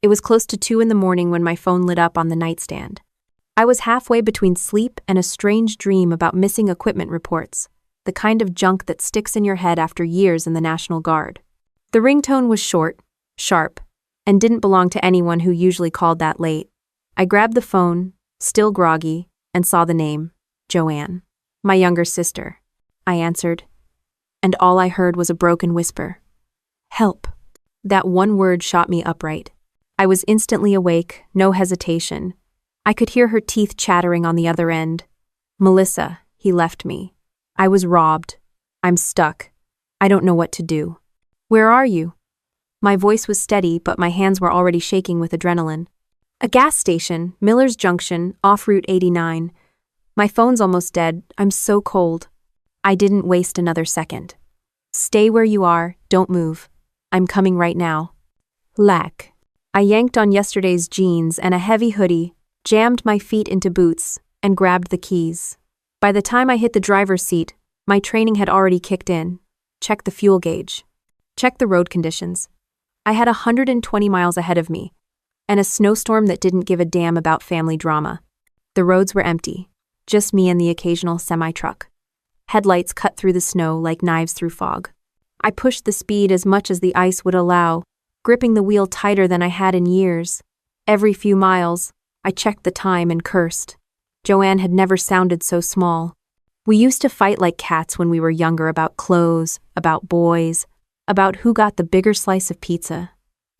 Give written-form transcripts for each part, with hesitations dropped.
It was close to 2 in the morning when my phone lit up on the nightstand. I was halfway between sleep and a strange dream about missing equipment reports, the kind of junk that sticks in your head after years in the National Guard. The ringtone was short, sharp, and didn't belong to anyone who usually called that late. I grabbed the phone, still groggy, and saw the name, Joanne. My younger sister. I answered, and all I heard was a broken whisper. Help. That one word shot me upright. I was instantly awake, no hesitation. I could hear her teeth chattering on the other end. Melissa, he left me. I was robbed. I'm stuck. I don't know what to do. Where are you? My voice was steady, but my hands were already shaking with adrenaline. A gas station, Miller's Junction, off Route 89. My phone's almost dead. I'm so cold. I didn't waste another second. Stay where you are, don't move. I'm coming right now. Lack. I yanked on yesterday's jeans and a heavy hoodie, jammed my feet into boots, and grabbed the keys. By the time I hit the driver's seat, my training had already kicked in. Check the fuel gauge. Check the road conditions. I had 120 miles ahead of me, and a snowstorm that didn't give a damn about family drama. The roads were empty, just me and the occasional semi-truck. Headlights cut through the snow like knives through fog. I pushed the speed as much as the ice would allow, gripping the wheel tighter than I had in years. Every few miles, I checked the time and cursed. Joanne had never sounded so small. We used to fight like cats when we were younger about clothes, about boys, about who got the bigger slice of pizza.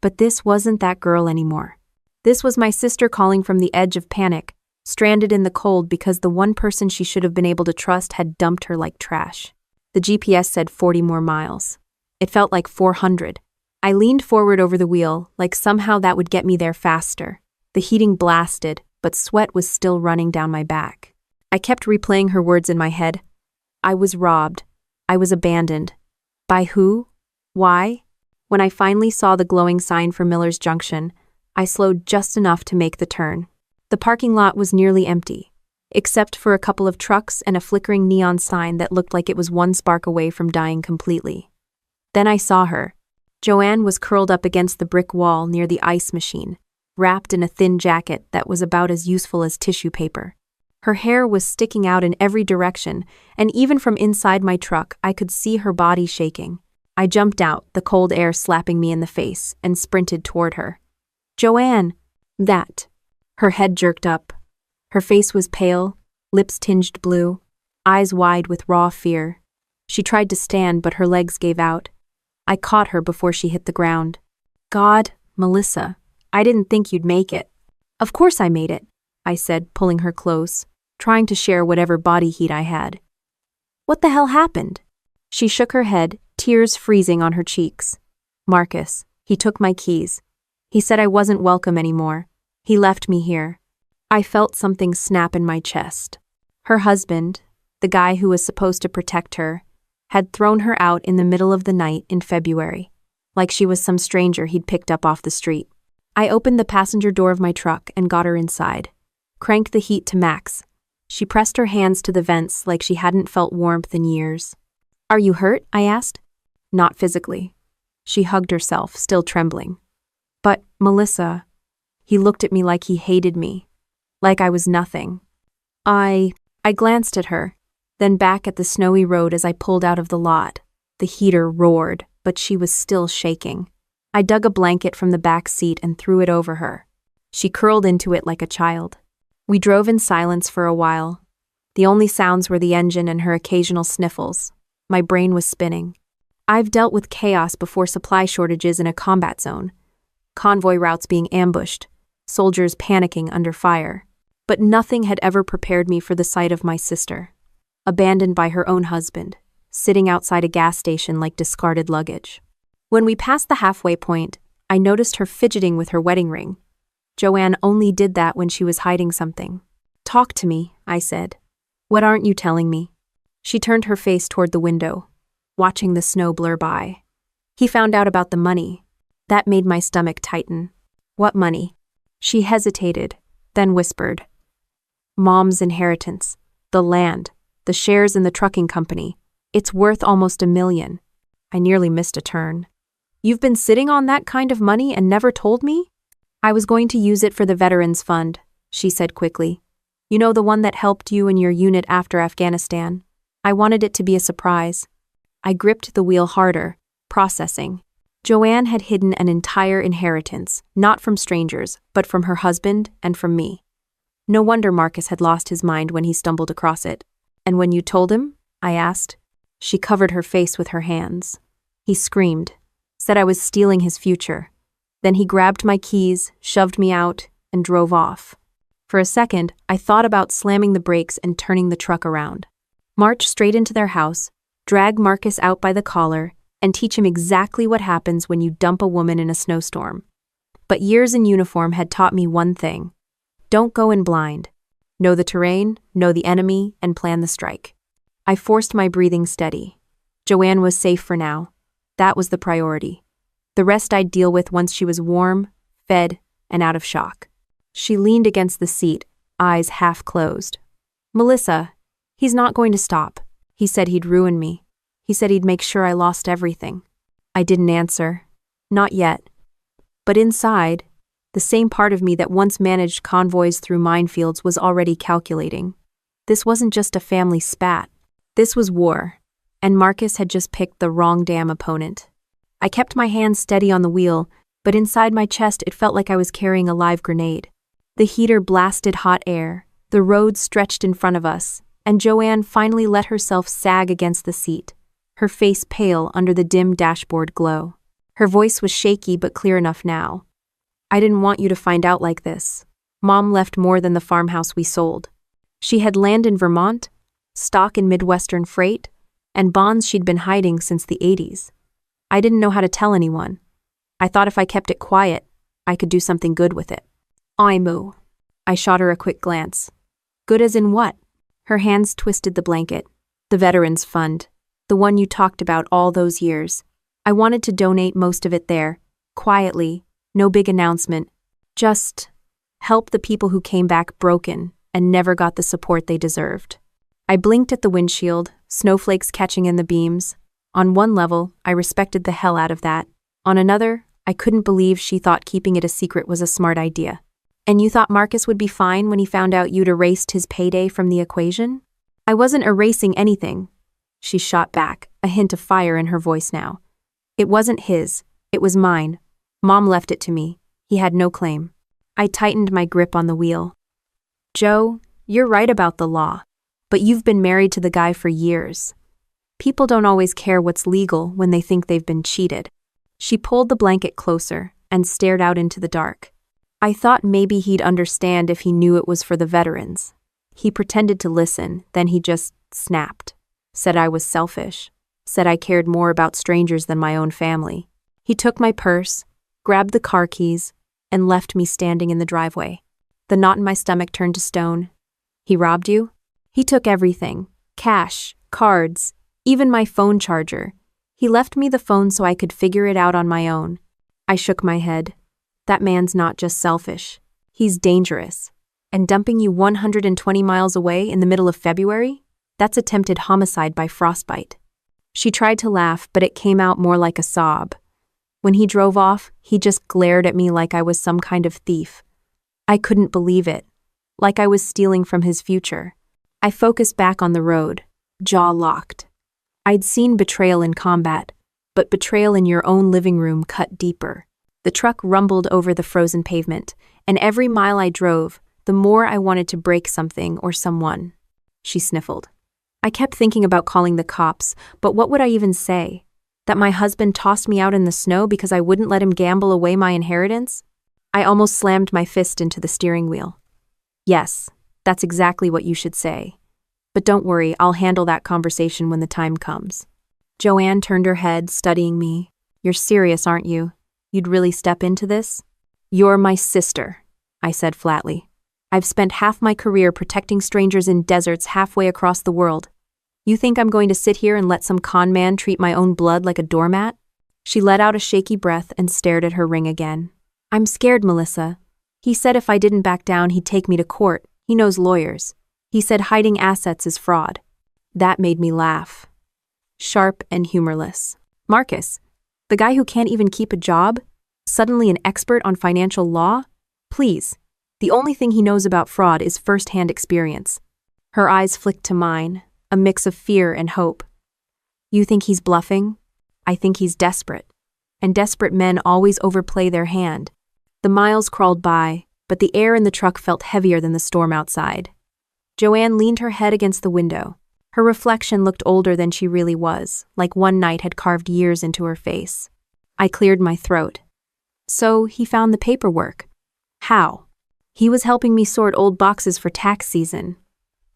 But this wasn't that girl anymore. This was my sister calling from the edge of panic, stranded in the cold because the one person she should have been able to trust had dumped her like trash. The GPS said 40 more miles. It felt like 400. I leaned forward over the wheel, like somehow that would get me there faster. The heating blasted, but sweat was still running down my back. I kept replaying her words in my head. I was robbed. I was abandoned. By who? Why? When I finally saw the glowing sign for Miller's Junction, I slowed just enough to make the turn. The parking lot was nearly empty, except for a couple of trucks and a flickering neon sign that looked like it was one spark away from dying completely. Then I saw her. Joanne was curled up against the brick wall near the ice machine, wrapped in a thin jacket that was about as useful as tissue paper. Her hair was sticking out in every direction, and even from inside my truck, I could see her body shaking. I jumped out, the cold air slapping me in the face, and sprinted toward her. Joanne! That. Her head jerked up. Her face was pale, lips tinged blue, eyes wide with raw fear. She tried to stand, but her legs gave out. I caught her before she hit the ground. God, Melissa, I didn't think you'd make it. Of course I made it, I said, pulling her close, trying to share whatever body heat I had. What the hell happened? She shook her head, tears freezing on her cheeks. Marcus, he took my keys. He said I wasn't welcome anymore. He left me here. I felt something snap in my chest. Her husband, the guy who was supposed to protect her, had thrown her out in the middle of the night in February, like she was some stranger he'd picked up off the street. I opened the passenger door of my truck and got her inside. Cranked the heat to max. She pressed her hands to the vents like she hadn't felt warmth in years. Are you hurt? I asked. Not physically. She hugged herself, still trembling. But, Melissa, he looked at me like he hated me, like I was nothing. I glanced at her, then back at the snowy road as I pulled out of the lot. The heater roared, but she was still shaking. I dug a blanket from the back seat and threw it over her. She curled into it like a child. We drove in silence for a while. The only sounds were the engine and her occasional sniffles. My brain was spinning. I've dealt with chaos before: supply shortages in a combat zone, convoy routes being ambushed, soldiers panicking under fire. But nothing had ever prepared me for the sight of my sister, abandoned by her own husband, sitting outside a gas station like discarded luggage. When we passed the halfway point, I noticed her fidgeting with her wedding ring. Joanne only did that when she was hiding something. Talk to me, I said. What aren't you telling me? She turned her face toward the window, watching the snow blur by. He found out about the money. That made my stomach tighten. What money? She hesitated, then whispered. Mom's inheritance, the land, the shares in the trucking company. It's worth almost $1 million. I nearly missed a turn. You've been sitting on that kind of money and never told me? I was going to use it for the Veterans Fund, she said quickly. You know, the one that helped you and your unit after Afghanistan. I wanted it to be a surprise. I gripped the wheel harder, processing. Joanne had hidden an entire inheritance, not from strangers, but from her husband and from me. No wonder Marcus had lost his mind when he stumbled across it. And when you told him? I asked. She covered her face with her hands. He screamed, said I was stealing his future. Then he grabbed my keys, shoved me out, and drove off. For a second, I thought about slamming the brakes and turning the truck around. March straight into their house, drag Marcus out by the collar, and teach him exactly what happens when you dump a woman in a snowstorm. But years in uniform had taught me one thing. Don't go in blind. Know the terrain, know the enemy, and plan the strike. I forced my breathing steady. Joanne was safe for now. That was the priority. The rest I'd deal with once she was warm, fed, and out of shock. She leaned against the seat, eyes half closed. Melissa, he's not going to stop. He said he'd ruin me. He said he'd make sure I lost everything. I didn't answer. Not yet. But inside, the same part of me that once managed convoys through minefields was already calculating. This wasn't just a family spat. This was war, and Marcus had just picked the wrong damn opponent. I kept my hands steady on the wheel, but inside my chest it felt like I was carrying a live grenade. The heater blasted hot air, the road stretched in front of us, and Joanne finally let herself sag against the seat, her face pale under the dim dashboard glow. Her voice was shaky but clear enough now. I didn't want you to find out like this. Mom left more than the farmhouse we sold. She had land in Vermont, stock in Midwestern freight, and bonds she'd been hiding since the 80s. I didn't know how to tell anyone. I thought if I kept it quiet, I could do something good with it. Moo. I shot her a quick glance. Good as in what? Her hands twisted the blanket. The Veterans Fund. The one you talked about all those years. I wanted to donate most of it there, quietly, no big announcement. Just help the people who came back broken and never got the support they deserved. I blinked at the windshield, snowflakes catching in the beams. On one level, I respected the hell out of that. On another, I couldn't believe she thought keeping it a secret was a smart idea. And you thought Marcus would be fine when he found out you'd erased his payday from the equation? I wasn't erasing anything. She shot back, a hint of fire in her voice now. It wasn't his, it was mine. Mom left it to me. He had no claim. I tightened my grip on the wheel. Joe, you're right about the law, but you've been married to the guy for years. People don't always care what's legal when they think they've been cheated. She pulled the blanket closer and stared out into the dark. I thought maybe he'd understand if he knew it was for the veterans. He pretended to listen, then he just snapped. Said I was selfish. Said I cared more about strangers than my own family. He took my purse, grabbed the car keys, and left me standing in the driveway. The knot in my stomach turned to stone. He robbed you? He took everything. Cash, cards, even my phone charger. He left me the phone so I could figure it out on my own. I shook my head. That man's not just selfish. He's dangerous. And dumping you 120 miles away in the middle of February? That's attempted homicide by frostbite. She tried to laugh, but it came out more like a sob. When he drove off, he just glared at me like I was some kind of thief. I couldn't believe it. Like I was stealing from his future. I focused back on the road, jaw locked. I'd seen betrayal in combat, but betrayal in your own living room cut deeper. The truck rumbled over the frozen pavement, and every mile I drove, the more I wanted to break something or someone. She sniffled. I kept thinking about calling the cops, but what would I even say? That my husband tossed me out in the snow because I wouldn't let him gamble away my inheritance? I almost slammed my fist into the steering wheel. Yes, that's exactly what you should say. But don't worry, I'll handle that conversation when the time comes. Joanne turned her head, studying me. You're serious, aren't you? You'd really step into this? You're my sister, I said flatly. I've spent half my career protecting strangers in deserts halfway across the world. You think I'm going to sit here and let some con man treat my own blood like a doormat? She let out a shaky breath and stared at her ring again. I'm scared, Melissa. He said if I didn't back down, he'd take me to court. He knows lawyers. He said hiding assets is fraud. That made me laugh. Sharp and humorless. Marcus, the guy who can't even keep a job, suddenly an expert on financial law? Please. The only thing he knows about fraud is first-hand experience. Her eyes flicked to mine, a mix of fear and hope. You think he's bluffing? I think he's desperate. And desperate men always overplay their hand. The miles crawled by, but the air in the truck felt heavier than the storm outside. Joanne leaned her head against the window. Her reflection looked older than she really was, like one night had carved years into her face. I cleared my throat. So he found the paperwork. How? He was helping me sort old boxes for tax season.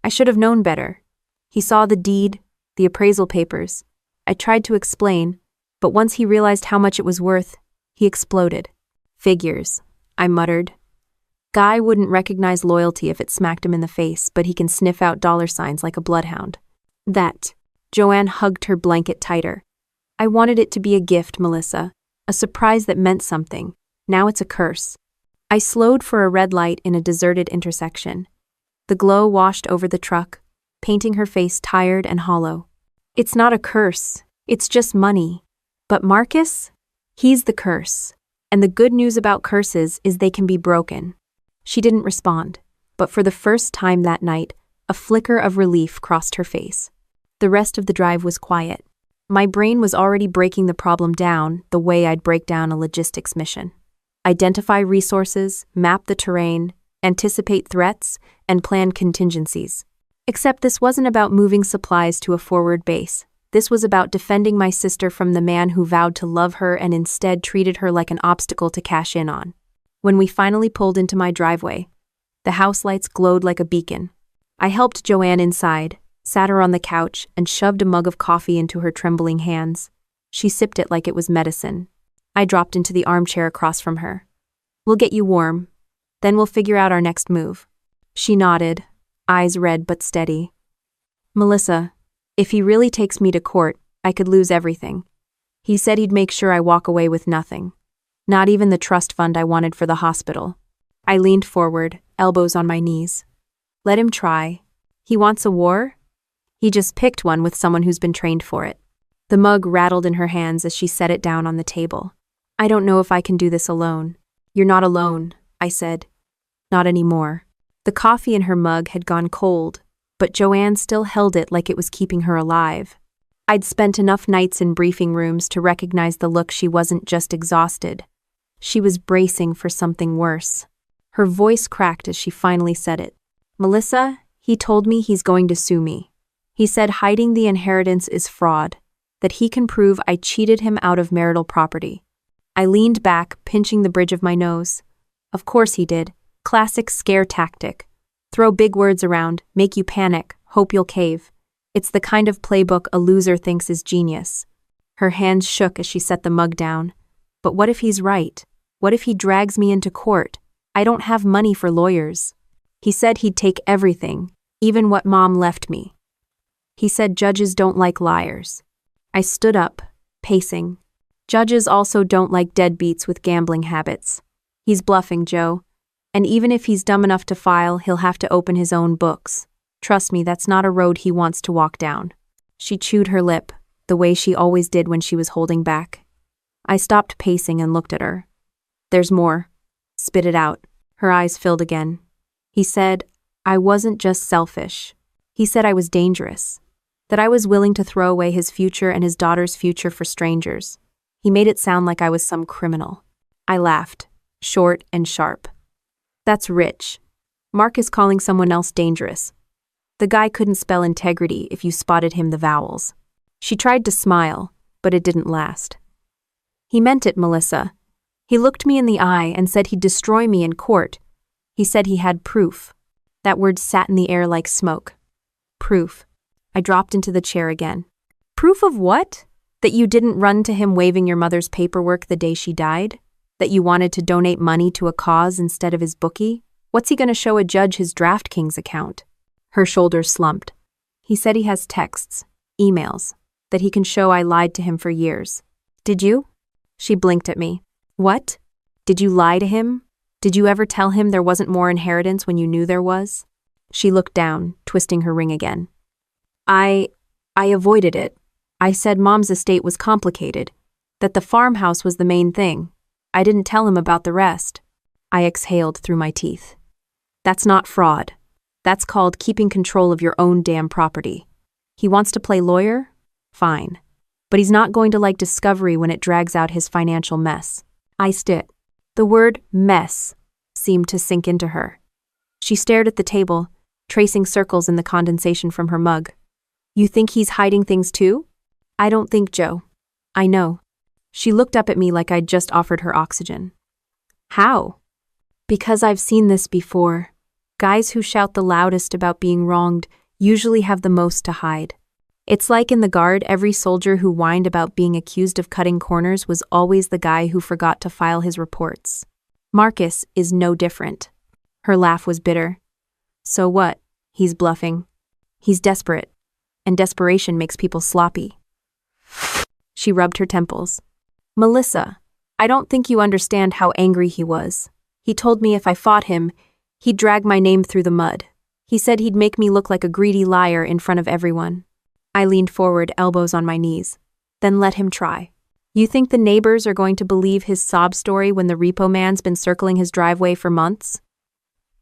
I should have known better. He saw the deed, the appraisal papers. I tried to explain, but once he realized how much it was worth, he exploded. Figures, I muttered. Guy wouldn't recognize loyalty if it smacked him in the face, but he can sniff out dollar signs like a bloodhound. That. Joanne hugged her blanket tighter. I wanted it to be a gift, Melissa. A surprise that meant something. Now it's a curse. I slowed for a red light in a deserted intersection. The glow washed over the truck, painting her face tired and hollow. It's not a curse. It's just money. But Marcus? He's the curse. And the good news about curses is they can be broken. She didn't respond, but for the first time that night, a flicker of relief crossed her face. The rest of the drive was quiet. My brain was already breaking the problem down the way I'd break down a logistics mission. Identify resources, map the terrain, anticipate threats, and plan contingencies. Except this wasn't about moving supplies to a forward base. This was about defending my sister from the man who vowed to love her and instead treated her like an obstacle to cash in on. When we finally pulled into my driveway, the house lights glowed like a beacon. I helped Joanne inside, sat her on the couch, and shoved a mug of coffee into her trembling hands. She sipped it like it was medicine. I dropped into the armchair across from her. We'll get you warm. Then we'll figure out our next move. She nodded, eyes red but steady. Melissa, if he really takes me to court, I could lose everything. He said he'd make sure I walk away with nothing. Not even the trust fund I wanted for the hospital. I leaned forward, elbows on my knees. Let him try. He wants a war? He just picked one with someone who's been trained for it. The mug rattled in her hands as she set it down on the table. I don't know if I can do this alone. You're not alone, I said. Not anymore. The coffee in her mug had gone cold, but Joanne still held it like it was keeping her alive. I'd spent enough nights in briefing rooms to recognize the look. She wasn't just exhausted. She was bracing for something worse. Her voice cracked as she finally said it. Melissa, he told me he's going to sue me. He said hiding the inheritance is fraud, that he can prove I cheated him out of marital property. I leaned back, pinching the bridge of my nose. Of course he did. Classic scare tactic. Throw big words around, make you panic, hope you'll cave. It's the kind of playbook a loser thinks is genius. Her hands shook as she set the mug down. But what if he's right? What if he drags me into court? I don't have money for lawyers. He said he'd take everything, even what Mom left me. He said judges don't like liars. I stood up, pacing. Judges also don't like deadbeats with gambling habits. He's bluffing, Joe. And even if he's dumb enough to file, he'll have to open his own books. Trust me, that's not a road he wants to walk down. She chewed her lip, the way she always did when she was holding back. I stopped pacing and looked at her. There's more. Spit it out. Her eyes filled again. He said, I wasn't just selfish. He said I was dangerous. That I was willing to throw away his future and his daughter's future for strangers. He made it sound like I was some criminal. I laughed, short and sharp. That's rich. Mark is calling someone else dangerous. The guy couldn't spell integrity if you spotted him the vowels. She tried to smile, but it didn't last. He meant it, Melissa. He looked me in the eye and said he'd destroy me in court. He said he had proof. That word sat in the air like smoke. Proof. I dropped into the chair again. Proof of what? That you didn't run to him waving your mother's paperwork the day she died? That you wanted to donate money to a cause instead of his bookie? What's he going to show a judge his DraftKings account? Her shoulders slumped. He said he has texts, emails, that he can show I lied to him for years. Did you? She blinked at me. What? Did you lie to him? Did you ever tell him there wasn't more inheritance when you knew there was? She looked down, twisting her ring again. I avoided it. I said Mom's estate was complicated, that the farmhouse was the main thing. I didn't tell him about the rest. I exhaled through my teeth. That's not fraud. That's called keeping control of your own damn property. He wants to play lawyer? Fine. But he's not going to like Discovery when it drags out his financial mess. Iced it. The word mess seemed to sink into her. She stared at the table, tracing circles in the condensation from her mug. You think he's hiding things too? I don't think, Joe. I know. She looked up at me like I'd just offered her oxygen. How? Because I've seen this before. Guys who shout the loudest about being wronged usually have the most to hide. It's like in the Guard, every soldier who whined about being accused of cutting corners was always the guy who forgot to file his reports. Marcus is no different. Her laugh was bitter. So what? He's bluffing. He's desperate. And desperation makes people sloppy. She rubbed her temples. Melissa, I don't think you understand how angry he was. He told me if I fought him, he'd drag my name through the mud. He said he'd make me look like a greedy liar in front of everyone. I leaned forward, elbows on my knees. Then let him try. You think the neighbors are going to believe his sob story when the repo man's been circling his driveway for months?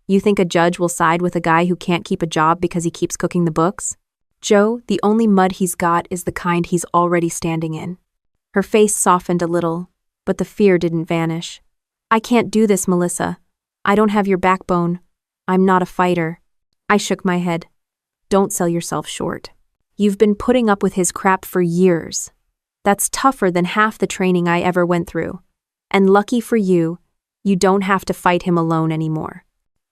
You think a judge will side with a guy who can't keep a job because he keeps cooking the books? Joe, the only mud he's got is the kind he's already standing in. Her face softened a little, but the fear didn't vanish. I can't do this, Melissa. I don't have your backbone. I'm not a fighter. I shook my head. Don't sell yourself short. You've been putting up with his crap for years. That's tougher than half the training I ever went through. And lucky for you, you don't have to fight him alone anymore.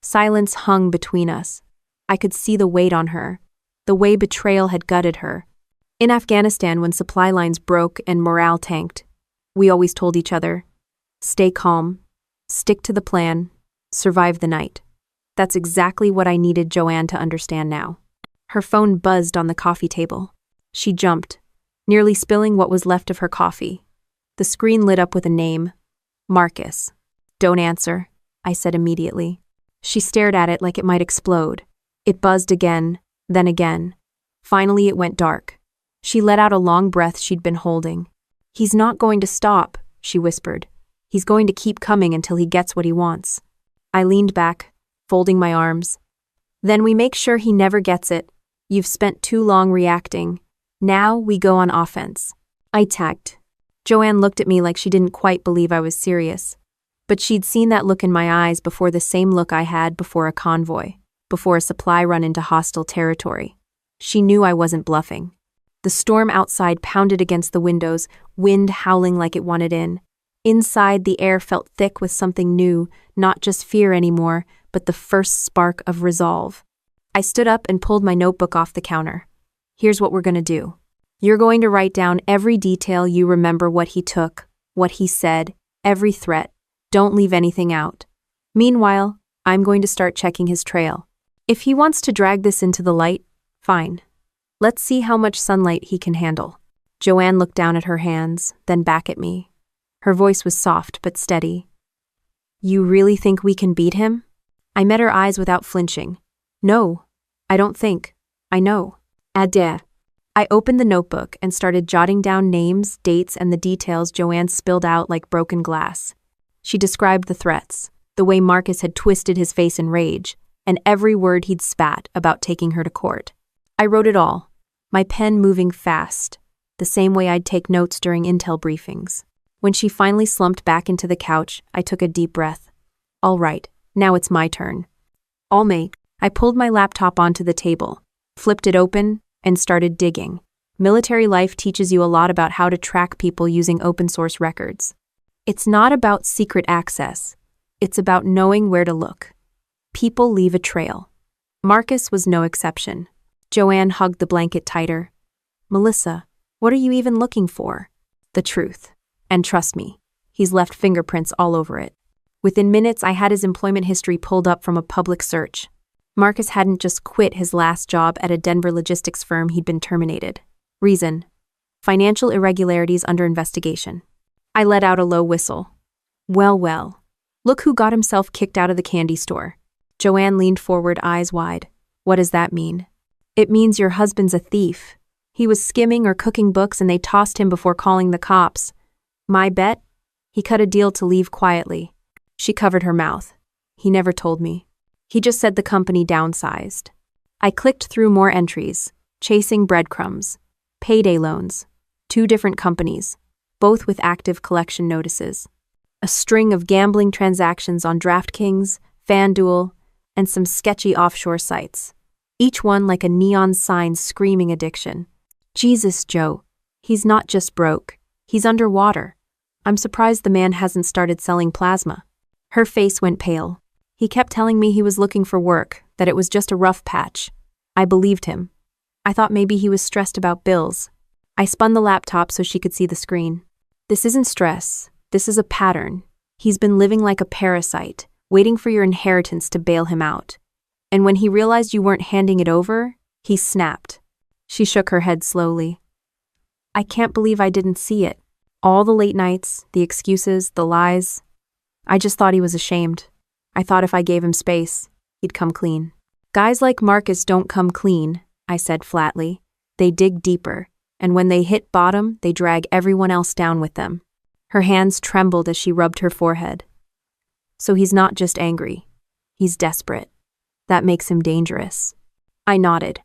Silence hung between us. I could see the weight on her, the way betrayal had gutted her. In Afghanistan, when supply lines broke and morale tanked, we always told each other, stay calm, stick to the plan, survive the night. That's exactly what I needed Joanne to understand now. Her phone buzzed on the coffee table. She jumped, nearly spilling what was left of her coffee. The screen lit up with a name, Marcus. Don't answer, I said immediately. She stared at it like it might explode. It buzzed again, then again. Finally it went dark. She let out a long breath she'd been holding. He's not going to stop, she whispered. He's going to keep coming until he gets what he wants. I leaned back, folding my arms. Then we make sure he never gets it. You've spent too long reacting. Now we go on offense. I tagged. Joanne looked at me like she didn't quite believe I was serious. But she'd seen that look in my eyes before, the same look I had before a convoy, before a supply run into hostile territory. She knew I wasn't bluffing. The storm outside pounded against the windows, wind howling like it wanted in. Inside, the air felt thick with something new, not just fear anymore, but the first spark of resolve. I stood up and pulled my notebook off the counter. Here's what we're going to do. You're going to write down every detail you remember, what he took, what he said, every threat. Don't leave anything out. Meanwhile, I'm going to start checking his trail. If he wants to drag this into the light, fine. Let's see how much sunlight he can handle. Joanne looked down at her hands, then back at me. Her voice was soft but steady. You really think we can beat him? I met her eyes without flinching. No, I don't think. I know. Adair. I opened the notebook and started jotting down names, dates, and the details Joanne spilled out like broken glass. She described the threats, the way Marcus had twisted his face in rage, and every word he'd spat about taking her to court. I wrote it all, my pen moving fast, the same way I'd take notes during intel briefings. When she finally slumped back into the couch, I took a deep breath. All right, now it's my turn. I pulled my laptop onto the table, flipped it open, and started digging. Military life teaches you a lot about how to track people using open source records. It's not about secret access. It's about knowing where to look. People leave a trail. Marcus was no exception. Joanne hugged the blanket tighter. Melissa, what are you even looking for? The truth. And trust me, he's left fingerprints all over it. Within minutes, I had his employment history pulled up from a public search. Marcus hadn't just quit his last job at a Denver logistics firm, he'd been terminated. Reason: financial irregularities under investigation. I let out a low whistle. Well, look who got himself kicked out of the candy store. Joanne leaned forward, eyes wide. What does that mean? It means your husband's a thief. He was skimming or cooking books and they tossed him before calling the cops. My bet? He cut a deal to leave quietly. She covered her mouth. He never told me. He just said the company downsized. I clicked through more entries, chasing breadcrumbs, payday loans, 2 different companies, both with active collection notices. A string of gambling transactions on DraftKings, FanDuel, and some sketchy offshore sites. Each one like a neon sign screaming addiction. Jesus, Joe. He's not just broke. He's underwater. I'm surprised the man hasn't started selling plasma. Her face went pale. He kept telling me he was looking for work, that it was just a rough patch. I believed him. I thought maybe he was stressed about bills. I spun the laptop so she could see the screen. This isn't stress. This is a pattern. He's been living like a parasite, waiting for your inheritance to bail him out. And when he realized you weren't handing it over, he snapped. She shook her head slowly. I can't believe I didn't see it. All the late nights, the excuses, the lies. I just thought he was ashamed. I thought if I gave him space, he'd come clean. Guys like Marcus don't come clean, I said flatly. They dig deeper, and when they hit bottom, they drag everyone else down with them. Her hands trembled as she rubbed her forehead. So he's not just angry. He's desperate. That makes him dangerous. I nodded.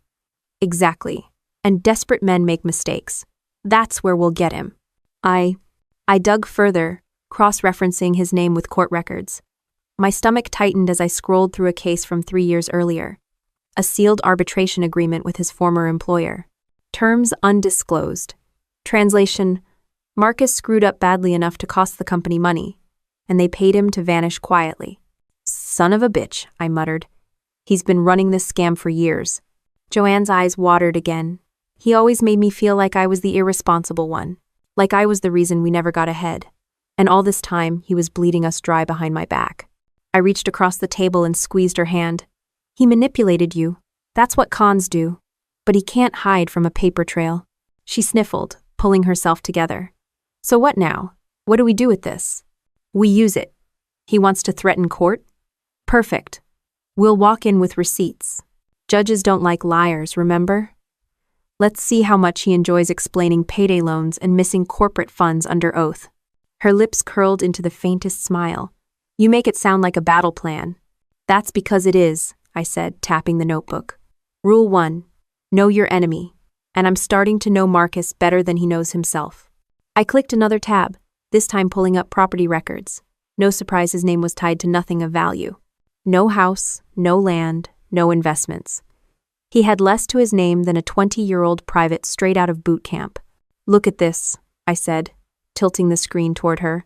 Exactly. And desperate men make mistakes. That's where we'll get him. I dug further, cross-referencing his name with court records. My stomach tightened as I scrolled through a case from 3 years earlier. A sealed arbitration agreement with his former employer. Terms undisclosed. Translation: Marcus screwed up badly enough to cost the company money, and they paid him to vanish quietly. Son of a bitch, I muttered. He's been running this scam for years. Joanne's eyes watered again. He always made me feel like I was the irresponsible one, like I was the reason we never got ahead. And all this time, he was bleeding us dry behind my back. I reached across the table and squeezed her hand. He manipulated you. That's what cons do. But he can't hide from a paper trail. She sniffled, pulling herself together. So what now? What do we do with this? We use it. He wants to threaten court? Perfect. We'll walk in with receipts. Judges don't like liars, remember? Let's see how much he enjoys explaining payday loans and missing corporate funds under oath. Her lips curled into the faintest smile. You make it sound like a battle plan. That's because it is, I said, tapping the notebook. Rule 1. Know your enemy. And I'm starting to know Marcus better than he knows himself. I clicked another tab, this time pulling up property records. No surprise his name was tied to nothing of value. No house, no land, no investments. He had less to his name than a 20-year-old private straight out of boot camp. Look at this, I said, tilting the screen toward her.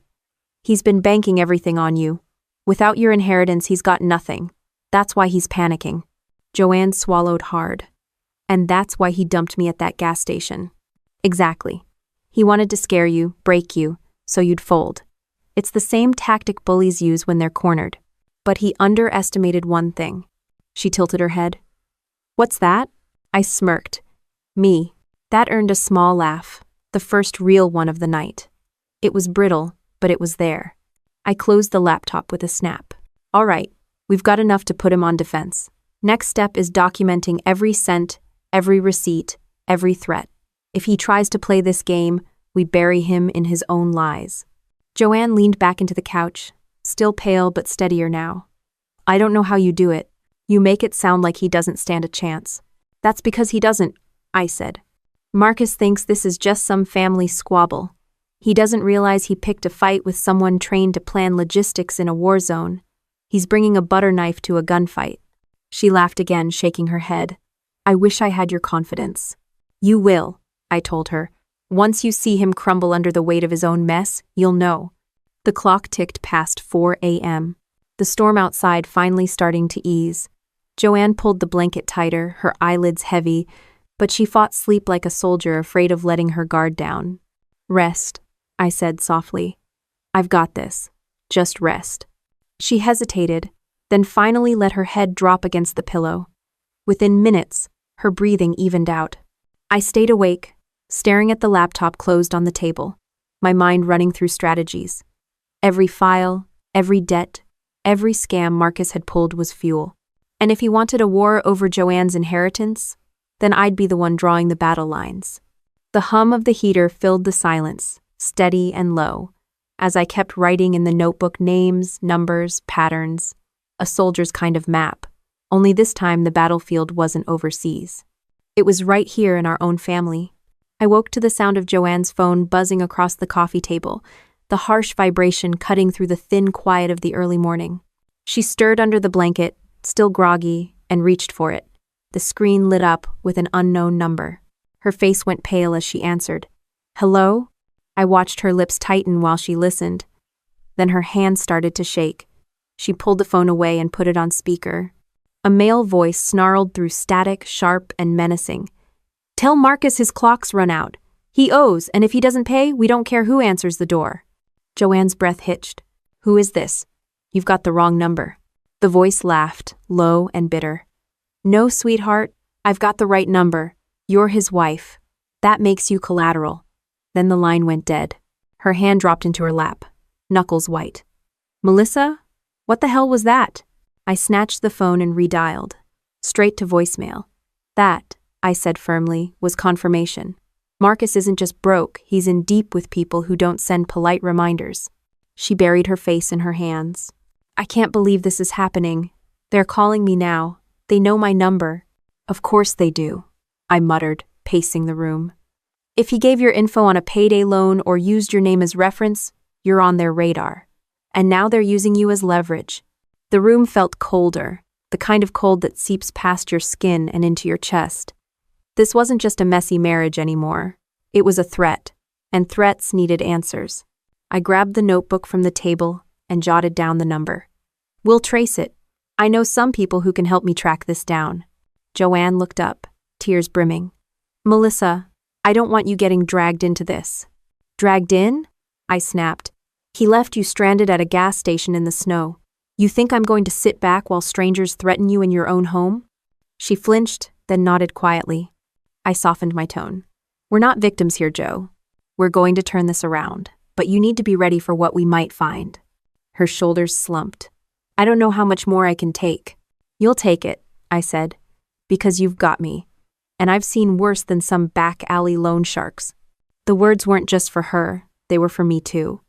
He's been banking everything on you. Without your inheritance, he's got nothing. That's why he's panicking. Joanne swallowed hard. And that's why he dumped me at that gas station. Exactly. He wanted to scare you, break you, so you'd fold. It's the same tactic bullies use when they're cornered. But he underestimated one thing. She tilted her head. What's that? I smirked. Me. That earned a small laugh, the first real one of the night. It was brittle, but it was there. I closed the laptop with a snap. All right, we've got enough to put him on defense. Next step is documenting every cent, every receipt, every threat. If he tries to play this game, we bury him in his own lies. Joanne leaned back into the couch, still pale but steadier now. I don't know how you do it. You make it sound like he doesn't stand a chance. That's because he doesn't, I said. Marcus thinks this is just some family squabble. He doesn't realize he picked a fight with someone trained to plan logistics in a war zone. He's bringing a butter knife to a gunfight. She laughed again, shaking her head. I wish I had your confidence. You will, I told her. Once you see him crumble under the weight of his own mess, you'll know. The clock ticked past 4 a.m. The storm outside finally starting to ease. Joanne pulled the blanket tighter, her eyelids heavy, but she fought sleep like a soldier afraid of letting her guard down. Rest, I said softly. I've got this. Just rest. She hesitated, then finally let her head drop against the pillow. Within minutes, her breathing evened out. I stayed awake, staring at the laptop closed on the table, my mind running through strategies. Every file, every debt, every scam Marcus had pulled was fuel. And if he wanted a war over Joanne's inheritance, then I'd be the one drawing the battle lines. The hum of the heater filled the silence, steady and low, as I kept writing in the notebook names, numbers, patterns. A soldier's kind of map. Only this time the battlefield wasn't overseas. It was right here in our own family. I woke to the sound of Joanne's phone buzzing across the coffee table, the harsh vibration cutting through the thin quiet of the early morning. She stirred under the blanket, still groggy, and reached for it. The screen lit up with an unknown number. Her face went pale as she answered. "Hello?" I watched her lips tighten while she listened. Then her hand started to shake. She pulled the phone away and put it on speaker. A male voice snarled through static, sharp, and menacing. "Tell Marcus his clock's run out. He owes, and if he doesn't pay, we don't care who answers the door." Joanne's breath hitched. "Who is this?" "You've got the wrong number." The voice laughed, low and bitter. "No, sweetheart, I've got the right number. You're his wife. That makes you collateral." Then the line went dead. Her hand dropped into her lap, knuckles white. "Melissa? What the hell was that?" I snatched the phone and redialed. Straight to voicemail. "That," I said firmly, was confirmation. Marcus isn't just broke, he's in deep with people who don't send polite reminders. She buried her face in her hands. "I can't believe this is happening. They're calling me now. They know my number." "Of course they do," I muttered, pacing the room. "If he gave your info on a payday loan or used your name as reference, you're on their radar. And now they're using you as leverage." The room felt colder, the kind of cold that seeps past your skin and into your chest. This wasn't just a messy marriage anymore. It was a threat, and threats needed answers. I grabbed the notebook from the table and jotted down the number. "We'll trace it. I know some people who can help me track this down." Joanne looked up, tears brimming. "Melissa, I don't want you getting dragged into this." "Dragged in?" I snapped. "He left you stranded at a gas station in the snow. You think I'm going to sit back while strangers threaten you in your own home?" She flinched, then nodded quietly. I softened my tone. "We're not victims here, Joe. We're going to turn this around, but you need to be ready for what we might find." Her shoulders slumped. "I don't know how much more I can take." "You'll take it," I said, "because you've got me. And I've seen worse than some back alley loan sharks." The words weren't just for her, they were for me too.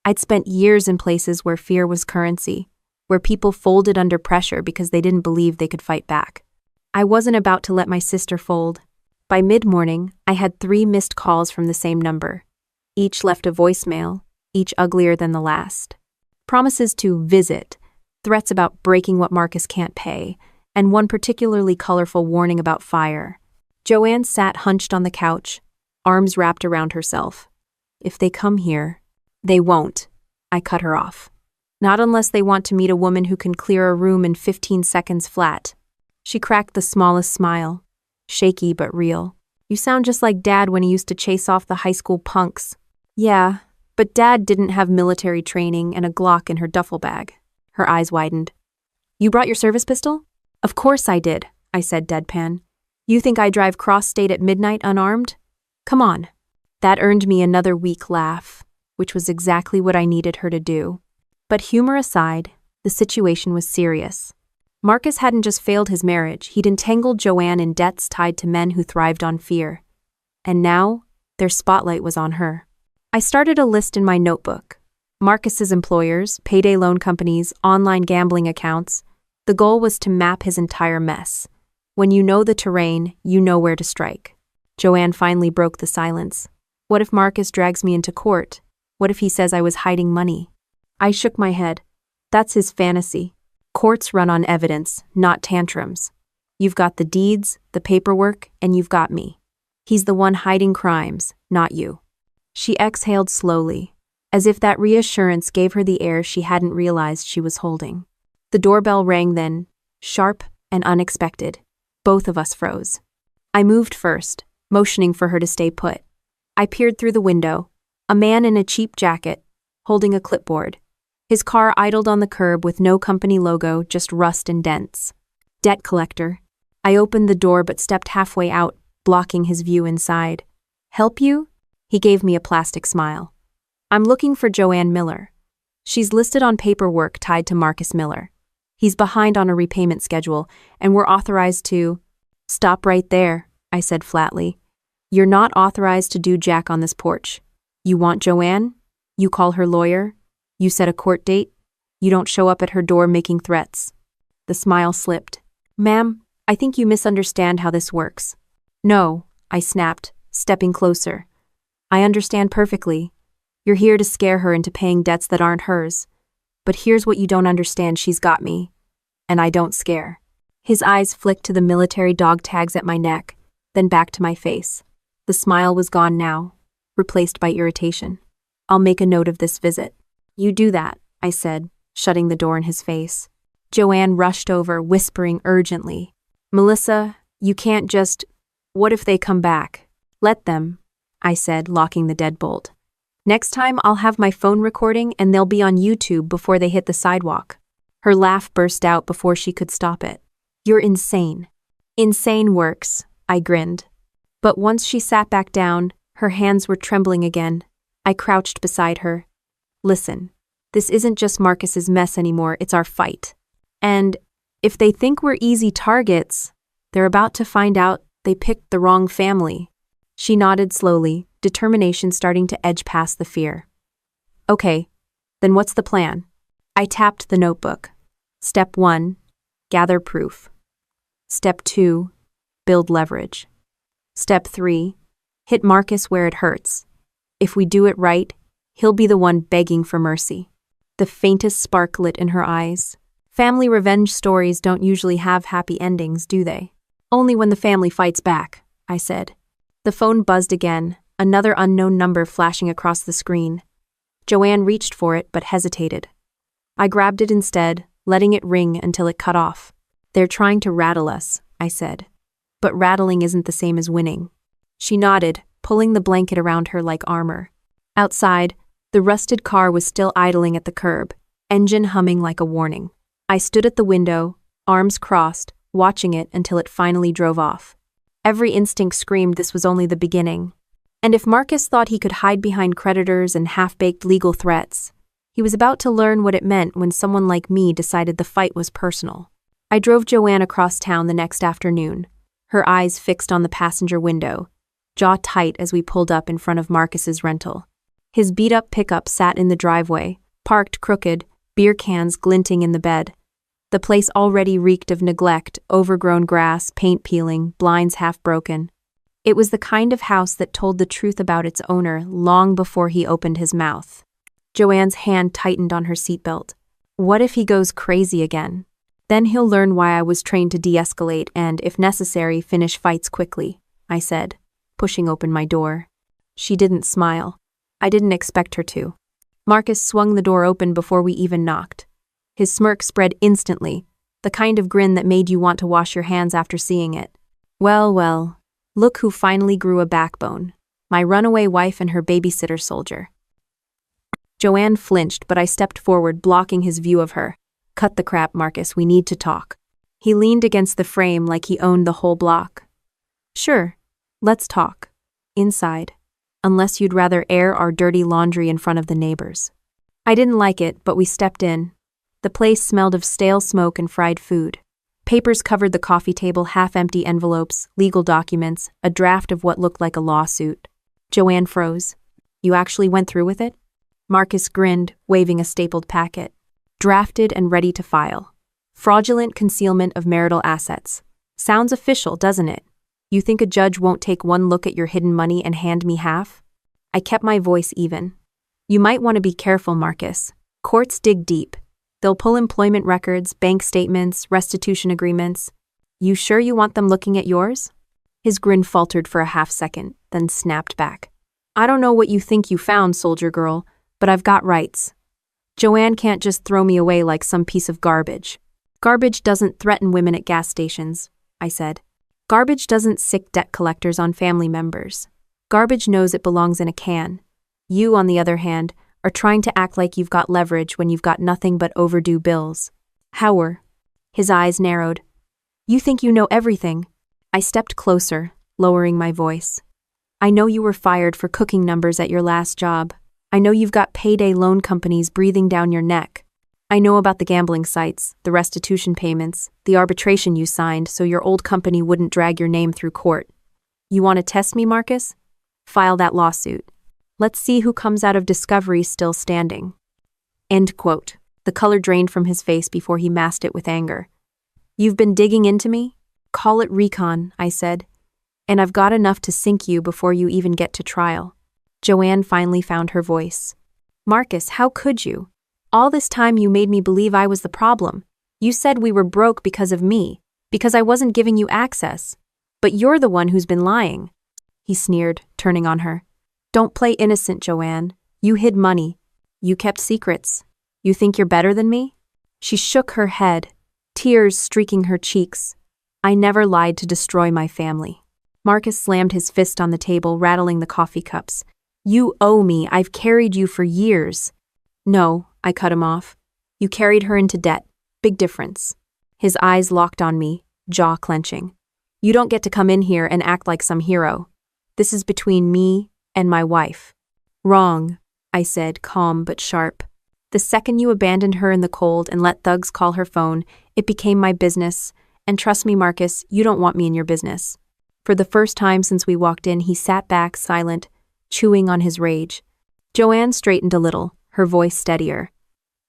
I'd spent years in places where fear was currency, where people folded under pressure because they didn't believe they could fight back. I wasn't about to let my sister fold. By mid-morning, I had 3 missed calls from the same number. Each left a voicemail, each uglier than the last. Promises to visit, threats about breaking what Marcus can't pay, and one particularly colorful warning about fire. Joanne sat hunched on the couch, arms wrapped around herself. "If they come here..." "They won't," I cut her off. "Not unless they want to meet a woman who can clear a room in 15 seconds flat." She cracked the smallest smile, shaky but real. "You sound just like Dad when he used to chase off the high school punks." "Yeah, but Dad didn't have military training and a Glock in her duffel bag." Her eyes widened. "You brought your service pistol?" "Of course I did," I said deadpan. "You think I drive cross-state at midnight unarmed? Come on." That earned me another weak laugh, which was exactly what I needed her to do. But humor aside, the situation was serious. Marcus hadn't just failed his marriage, he'd entangled Joanne in debts tied to men who thrived on fear. And now, their spotlight was on her. I started a list in my notebook. Marcus's employers, payday loan companies, online gambling accounts. The goal was to map his entire mess. When you know the terrain, you know where to strike. Joanne finally broke the silence. "What if Marcus drags me into court? What if he says I was hiding money?" I shook my head. "That's his fantasy. Courts run on evidence, not tantrums. You've got the deeds, the paperwork, and you've got me. He's the one hiding crimes, not you." She exhaled slowly, as if that reassurance gave her the air she hadn't realized she was holding. The doorbell rang then, sharp and unexpected. Both of us froze. I moved first, motioning for her to stay put. I peered through the window, a man in a cheap jacket, holding a clipboard. His car idled on the curb with no company logo, just rust and dents. "Debt collector." I opened the door but stepped halfway out, blocking his view inside. "Help you?" He gave me a plastic smile. "I'm looking for Joanne Miller. She's listed on paperwork tied to Marcus Miller. He's behind on a repayment schedule, and we're authorized to..." "Stop right there," I said flatly. "You're not authorized to do jack on this porch. You want Joanne? You call her lawyer? You set a court date? You don't show up at her door making threats." The smile slipped. Ma'am, I think you misunderstand how this works. No, I snapped, stepping closer. I understand perfectly. You're here to scare her into paying debts that aren't hers. But here's what you don't understand, she's got me. And I don't scare. His eyes flicked to the military dog tags at my neck, then back to my face. The smile was gone now, replaced by irritation. I'll make a note of this visit. You do that, I said, shutting the door in his face. Joanne rushed over, whispering urgently. Melissa, you can't just… What if they come back? Let them, I said, locking the deadbolt. Next time I'll have my phone recording and they'll be on YouTube before they hit the sidewalk. Her laugh burst out before she could stop it. You're insane. Insane works, I grinned. But once she sat back down, her hands were trembling again. I crouched beside her. Listen, this isn't just Marcus's mess anymore, it's our fight. And if they think we're easy targets, they're about to find out they picked the wrong family. She nodded slowly, determination starting to edge past the fear. Okay, then what's the plan? I tapped the notebook. Step 1, gather proof. Step 2, build leverage. Step 3, hit Marcus where it hurts. If we do it right, he'll be the one begging for mercy. The faintest spark lit in her eyes. Family revenge stories don't usually have happy endings, do they? Only when the family fights back, I said. The phone buzzed again, another unknown number flashing across the screen. Joanne reached for it but hesitated. I grabbed it instead, letting it ring until it cut off. They're trying to rattle us, I said. But rattling isn't the same as winning. She nodded, pulling the blanket around her like armor. Outside, the rusted car was still idling at the curb, engine humming like a warning. I stood at the window, arms crossed, watching it until it finally drove off. Every instinct screamed this was only the beginning. And if Marcus thought he could hide behind creditors and half-baked legal threats, he was about to learn what it meant when someone like me decided the fight was personal. I drove Joanne across town the next afternoon, her eyes fixed on the passenger window, jaw tight as we pulled up in front of Marcus's rental. His beat-up pickup sat in the driveway, parked crooked, beer cans glinting in the bed. The place already reeked of neglect, overgrown grass, paint peeling, blinds half broken. It was the kind of house that told the truth about its owner long before he opened his mouth. Joanne's hand tightened on her seatbelt. What if he goes crazy again? Then he'll learn why I was trained to de-escalate and, if necessary, finish fights quickly, I said, pushing open my door. She didn't smile. I didn't expect her to. Marcus swung the door open before we even knocked. His smirk spread instantly, the kind of grin that made you want to wash your hands after seeing it. Well, look who finally grew a backbone. My runaway wife and her babysitter soldier. Joanne flinched, but I stepped forward, blocking his view of her. Cut the crap, Marcus, we need to talk. He leaned against the frame like he owned the whole block. Sure, let's talk. Inside. Unless you'd rather air our dirty laundry in front of the neighbors. I didn't like it, but we stepped in. The place smelled of stale smoke and fried food. Papers covered the coffee table, half-empty envelopes, legal documents, a draft of what looked like a lawsuit. Joanne froze. You actually went through with it? Marcus grinned, waving a stapled packet. Drafted and ready to file. Fraudulent concealment of marital assets. Sounds official, doesn't it? You think a judge won't take one look at your hidden money and hand me half? I kept my voice even. You might want to be careful, Marcus. Courts dig deep. They'll pull employment records, bank statements, restitution agreements. You sure you want them looking at yours? His grin faltered for a half-second, then snapped back. I don't know what you think you found, soldier girl, but I've got rights. Joanne can't just throw me away like some piece of garbage. Garbage doesn't threaten women at gas stations, I said. Garbage doesn't sick debt collectors on family members. Garbage knows it belongs in a can. You, on the other hand, are trying to act like you've got leverage when you've got nothing but overdue bills. Howard. His eyes narrowed. You think you know everything. I stepped closer, lowering my voice. I know you were fired for cooking numbers at your last job. I know you've got payday loan companies breathing down your neck. I know about the gambling sites, the restitution payments, the arbitration you signed so your old company wouldn't drag your name through court. You want to test me, Marcus? File that lawsuit. Let's see who comes out of discovery still standing. End quote. The color drained from his face before he masked it with anger. You've been digging into me? Call it recon, I said. And I've got enough to sink you before you even get to trial. Joanne finally found her voice. Marcus, how could you? All this time you made me believe I was the problem. You said we were broke because of me, because I wasn't giving you access. But you're the one who's been lying. He sneered, turning on her. Don't play innocent, Joanne. You hid money. You kept secrets. You think you're better than me? She shook her head, tears streaking her cheeks. I never lied to destroy my family. Marcus slammed his fist on the table, rattling the coffee cups. You owe me. I've carried you for years. No, I cut him off. You carried her into debt. Big difference. His eyes locked on me, jaw clenching. You don't get to come in here and act like some hero. This is between me and my wife. Wrong, I said, calm but sharp. The second you abandoned her in the cold and let thugs call her phone, it became my business. And trust me, Marcus, you don't want me in your business. For the first time since we walked in, he sat back, silent, chewing on his rage. Joanne straightened a little, her voice steadier.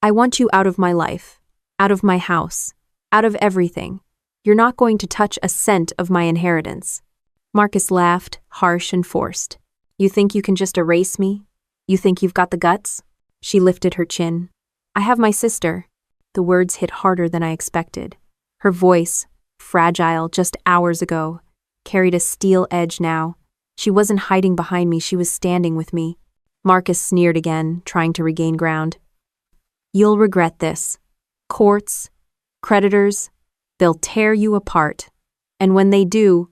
I want you out of my life, out of my house, out of everything. You're not going to touch a cent of my inheritance. Marcus laughed, harsh and forced. You think you can just erase me? You think you've got the guts? She lifted her chin. I have my sister. The words hit harder than I expected. Her voice, fragile just hours ago, carried a steel edge now. She wasn't hiding behind me, she was standing with me. Marcus sneered again, trying to regain ground. You'll regret this. Courts, creditors, they'll tear you apart. And when they do,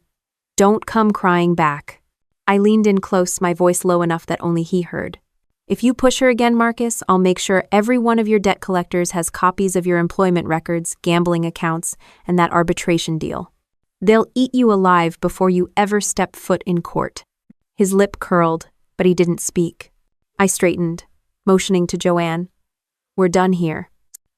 don't come crying back. I leaned in close, my voice low enough that only he heard. If you push her again, Marcus, I'll make sure every one of your debt collectors has copies of your employment records, gambling accounts, and that arbitration deal. They'll eat you alive before you ever step foot in court. His lip curled, but he didn't speak. I straightened, motioning to Joanne. We're done here.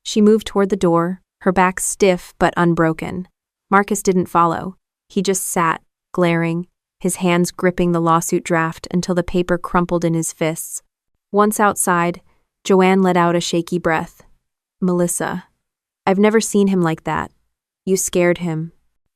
She moved toward the door, her back stiff but unbroken. Marcus didn't follow. He just sat, glaring, his hands gripping the lawsuit draft until the paper crumpled in his fists. Once outside, Joanne let out a shaky breath. Melissa, I've never seen him like that. You scared him.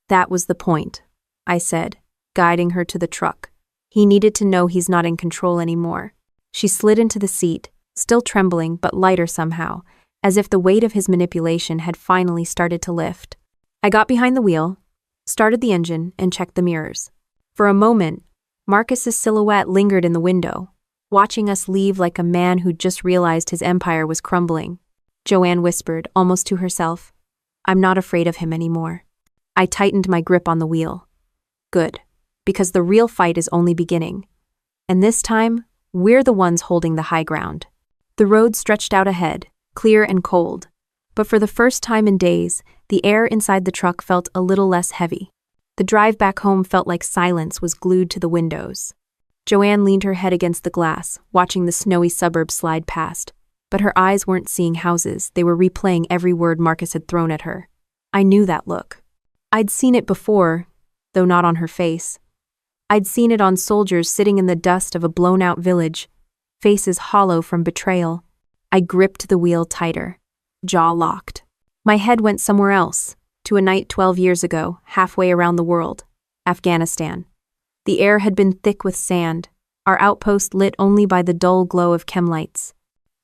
That was the point, I said, guiding her to the truck. He needed to know he's not in control anymore. She slid into the seat, still trembling but lighter somehow, as if the weight of his manipulation had finally started to lift. I got behind the wheel, started the engine, and checked the mirrors. For a moment, Marcus's silhouette lingered in the window, watching us leave like a man who'd just realized his empire was crumbling. Joanne whispered, almost to herself, I'm not afraid of him anymore. I tightened my grip on the wheel. Good, because the real fight is only beginning. And this time, we're the ones holding the high ground. The road stretched out ahead, clear and cold. But for the first time in days, the air inside the truck felt a little less heavy. The drive back home felt like silence was glued to the windows. Joanne leaned her head against the glass, watching the snowy suburbs slide past. But her eyes weren't seeing houses, they were replaying every word Marcus had thrown at her. I knew that look. I'd seen it before, though not on her face. I'd seen it on soldiers sitting in the dust of a blown-out village, faces hollow from betrayal. I gripped the wheel tighter, jaw locked. My head went somewhere else, to a night 12 years ago, halfway around the world, Afghanistan. The air had been thick with sand, our outpost lit only by the dull glow of chemlights.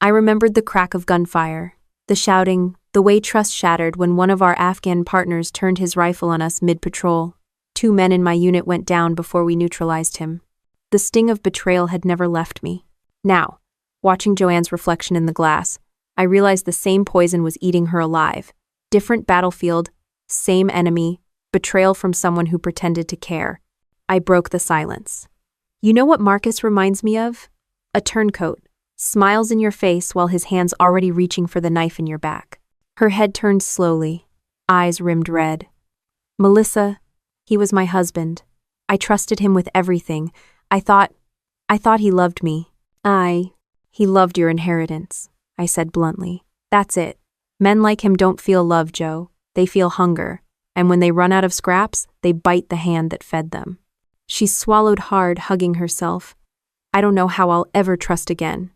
I remembered the crack of gunfire, the shouting, the way trust shattered when one of our Afghan partners turned his rifle on us mid-patrol. 2 men in my unit went down before we neutralized him. The sting of betrayal had never left me. Now, watching Joanne's reflection in the glass, I realized the same poison was eating her alive. Different battlefield, same enemy, betrayal from someone who pretended to care. I broke the silence. You know what Marcus reminds me of? A turncoat. Smiles in your face while his hand's already reaching for the knife in your back. Her head turned slowly, eyes rimmed red. Melissa, he was my husband. I trusted him with everything. I thought he loved me. He loved your inheritance, I said bluntly. That's it. Men like him don't feel love, Joe. They feel hunger. And when they run out of scraps, they bite the hand that fed them. She swallowed hard, hugging herself. I don't know how I'll ever trust again.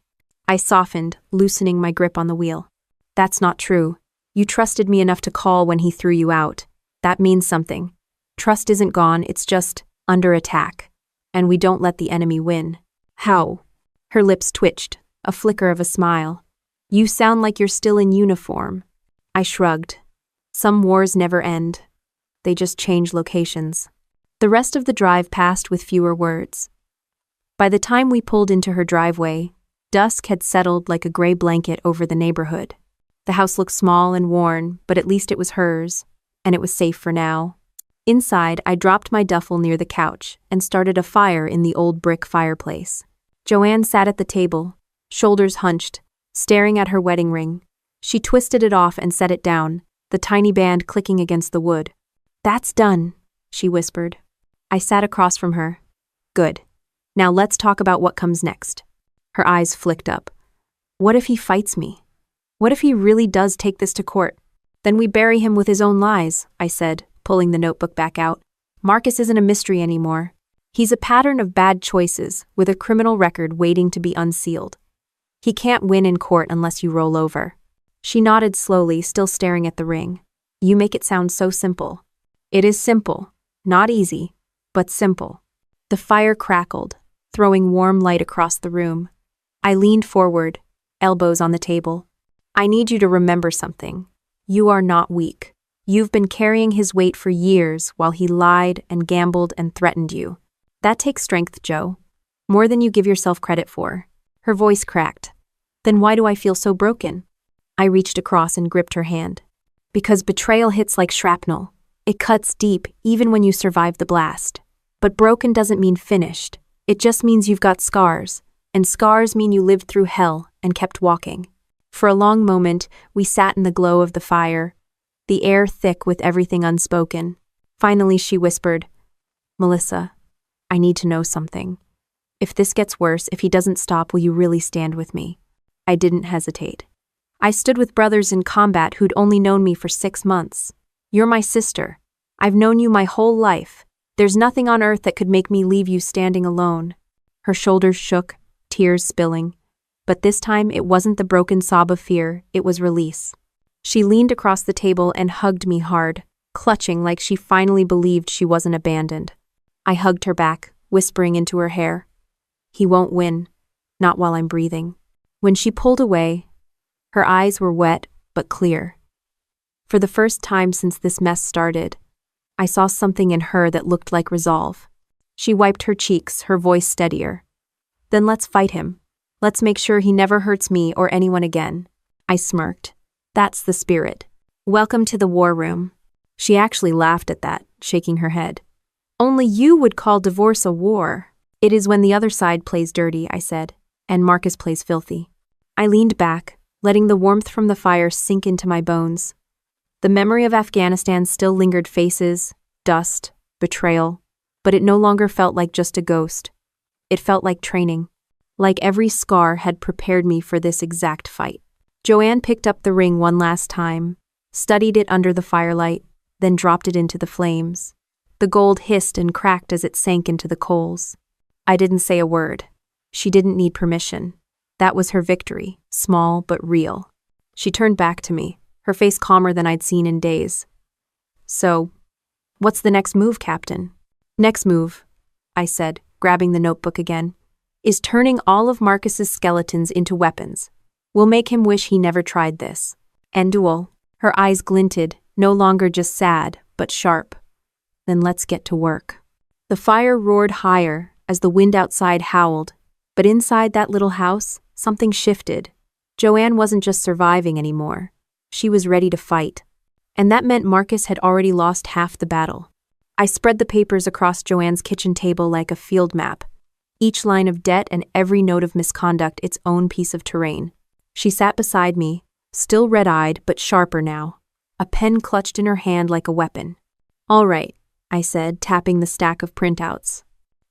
I softened, loosening my grip on the wheel. That's not true. You trusted me enough to call when he threw you out. That means something. Trust isn't gone, it's just under attack. And we don't let the enemy win. How? Her lips twitched, a flicker of a smile. You sound like you're still in uniform. I shrugged. Some wars never end. They just change locations. The rest of the drive passed with fewer words. By the time we pulled into her driveway, dusk had settled like a gray blanket over the neighborhood. The house looked small and worn, but at least it was hers, and it was safe for now. Inside, I dropped my duffel near the couch and started a fire in the old brick fireplace. Joanne sat at the table, shoulders hunched, staring at her wedding ring. She twisted it off and set it down, the tiny band clicking against the wood. That's done, she whispered. I sat across from her. Good. Now let's talk about what comes next. Her eyes flicked up. What if he fights me? What if he really does take this to court? Then we bury him with his own lies, I said, pulling the notebook back out. Marcus isn't a mystery anymore. He's a pattern of bad choices, with a criminal record waiting to be unsealed. He can't win in court unless you roll over. She nodded slowly, still staring at the ring. You make it sound so simple. It is simple. Not easy, but simple. The fire crackled, throwing warm light across the room. I leaned forward, elbows on the table. I need you to remember something. You are not weak. You've been carrying his weight for years while he lied and gambled and threatened you. That takes strength, Jo. More than you give yourself credit for. Her voice cracked. Then why do I feel so broken? I reached across and gripped her hand. Because betrayal hits like shrapnel. It cuts deep even when you survive the blast. But broken doesn't mean finished. It just means you've got scars. And scars mean you lived through hell and kept walking. For a long moment, we sat in the glow of the fire, the air thick with everything unspoken. Finally, she whispered, Melissa, I need to know something. If this gets worse, if he doesn't stop, will you really stand with me? I didn't hesitate. I stood with brothers in combat who'd only known me for 6 months. You're my sister. I've known you my whole life. There's nothing on earth that could make me leave you standing alone. Her shoulders shook, tears spilling. But this time it wasn't the broken sob of fear, it was release. She leaned across the table and hugged me hard, clutching like she finally believed she wasn't abandoned. I hugged her back, whispering into her hair. He won't win. Not while I'm breathing. When she pulled away, her eyes were wet but clear. For the first time since this mess started, I saw something in her that looked like resolve. She wiped her cheeks, her voice steadier. Then let's fight him. Let's make sure he never hurts me or anyone again. I smirked. That's the spirit. Welcome to the war room. She actually laughed at that, shaking her head. Only you would call divorce a war. It is when the other side plays dirty, I said, and Marcus plays filthy. I leaned back, letting the warmth from the fire sink into my bones. The memory of Afghanistan still lingered, faces, dust, betrayal, but it no longer felt like just a ghost. It felt like training. Like every scar had prepared me for this exact fight. Joanne picked up the ring one last time, studied it under the firelight, then dropped it into the flames. The gold hissed and cracked as it sank into the coals. I didn't say a word. She didn't need permission. That was her victory, small but real. She turned back to me, her face calmer than I'd seen in days. So, what's the next move, Captain? Next move, I said, grabbing the notebook again, is turning all of Marcus's skeletons into weapons. We'll make him wish he never tried this. End duel. Her eyes glinted, no longer just sad, but sharp. Then let's get to work. The fire roared higher as the wind outside howled, but inside that little house, something shifted. Joanne wasn't just surviving anymore. She was ready to fight. And that meant Marcus had already lost half the battle. I spread the papers across Joanne's kitchen table like a field map, each line of debt and every note of misconduct its own piece of terrain. She sat beside me, still red-eyed but sharper now, a pen clutched in her hand like a weapon. All right, I said, tapping the stack of printouts.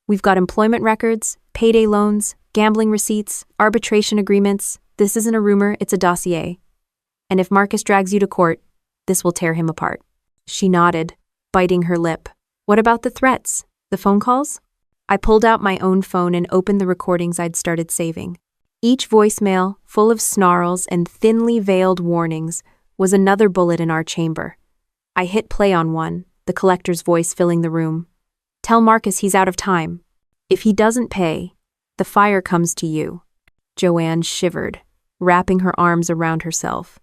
We've got employment records, payday loans, gambling receipts, arbitration agreements. This isn't a rumor, it's a dossier. And if Marcus drags you to court, this will tear him apart. She nodded, biting her lip. What about the threats? The phone calls? I pulled out my own phone and opened the recordings I'd started saving. Each voicemail, full of snarls and thinly veiled warnings, was another bullet in our chamber. I hit play on one, the collector's voice filling the room. Tell Marcus he's out of time. If he doesn't pay, the fire comes to you. Joanne shivered, wrapping her arms around herself.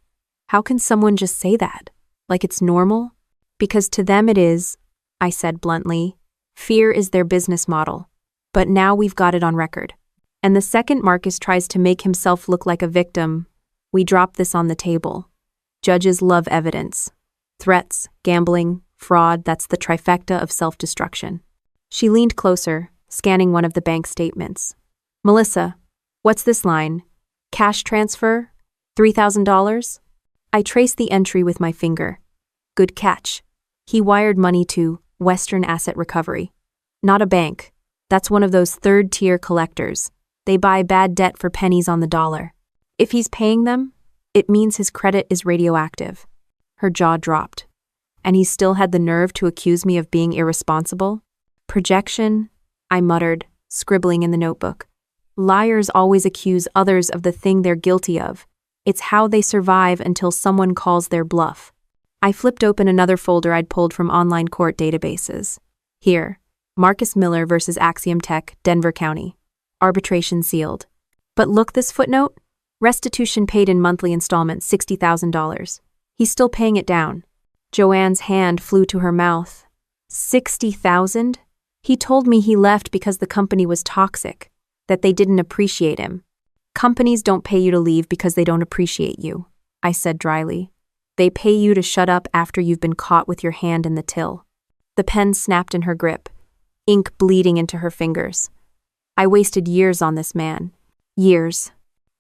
How can someone just say that? Like it's normal? Because to them it is, I said bluntly. Fear is their business model. But now we've got it on record. And the second Marcus tries to make himself look like a victim, we drop this on the table. Judges love evidence. Threats, gambling, fraud, that's the trifecta of self-destruction. She leaned closer, scanning one of the bank statements. Melissa, what's this line? Cash transfer? $3,000? I traced the entry with my finger. Good catch. He wired money to Western Asset Recovery. Not a bank. That's one of those third-tier collectors. They buy bad debt for pennies on the dollar. If he's paying them, it means his credit is radioactive. Her jaw dropped. And he still had the nerve to accuse me of being irresponsible? Projection, I muttered, scribbling in the notebook. Liars always accuse others of the thing they're guilty of. It's how they survive until someone calls their bluff. I flipped open another folder I'd pulled from online court databases. Here, Marcus Miller versus Axiom Tech, Denver County. Arbitration sealed. But look this footnote? Restitution paid in monthly installments, $60,000. He's still paying it down. Joanne's hand flew to her mouth. $60,000? He told me he left because the company was toxic, that they didn't appreciate him. Companies don't pay you to leave because they don't appreciate you, I said dryly. They pay you to shut up after you've been caught with your hand in the till. The pen snapped in her grip, ink bleeding into her fingers. I wasted years on this man. Years.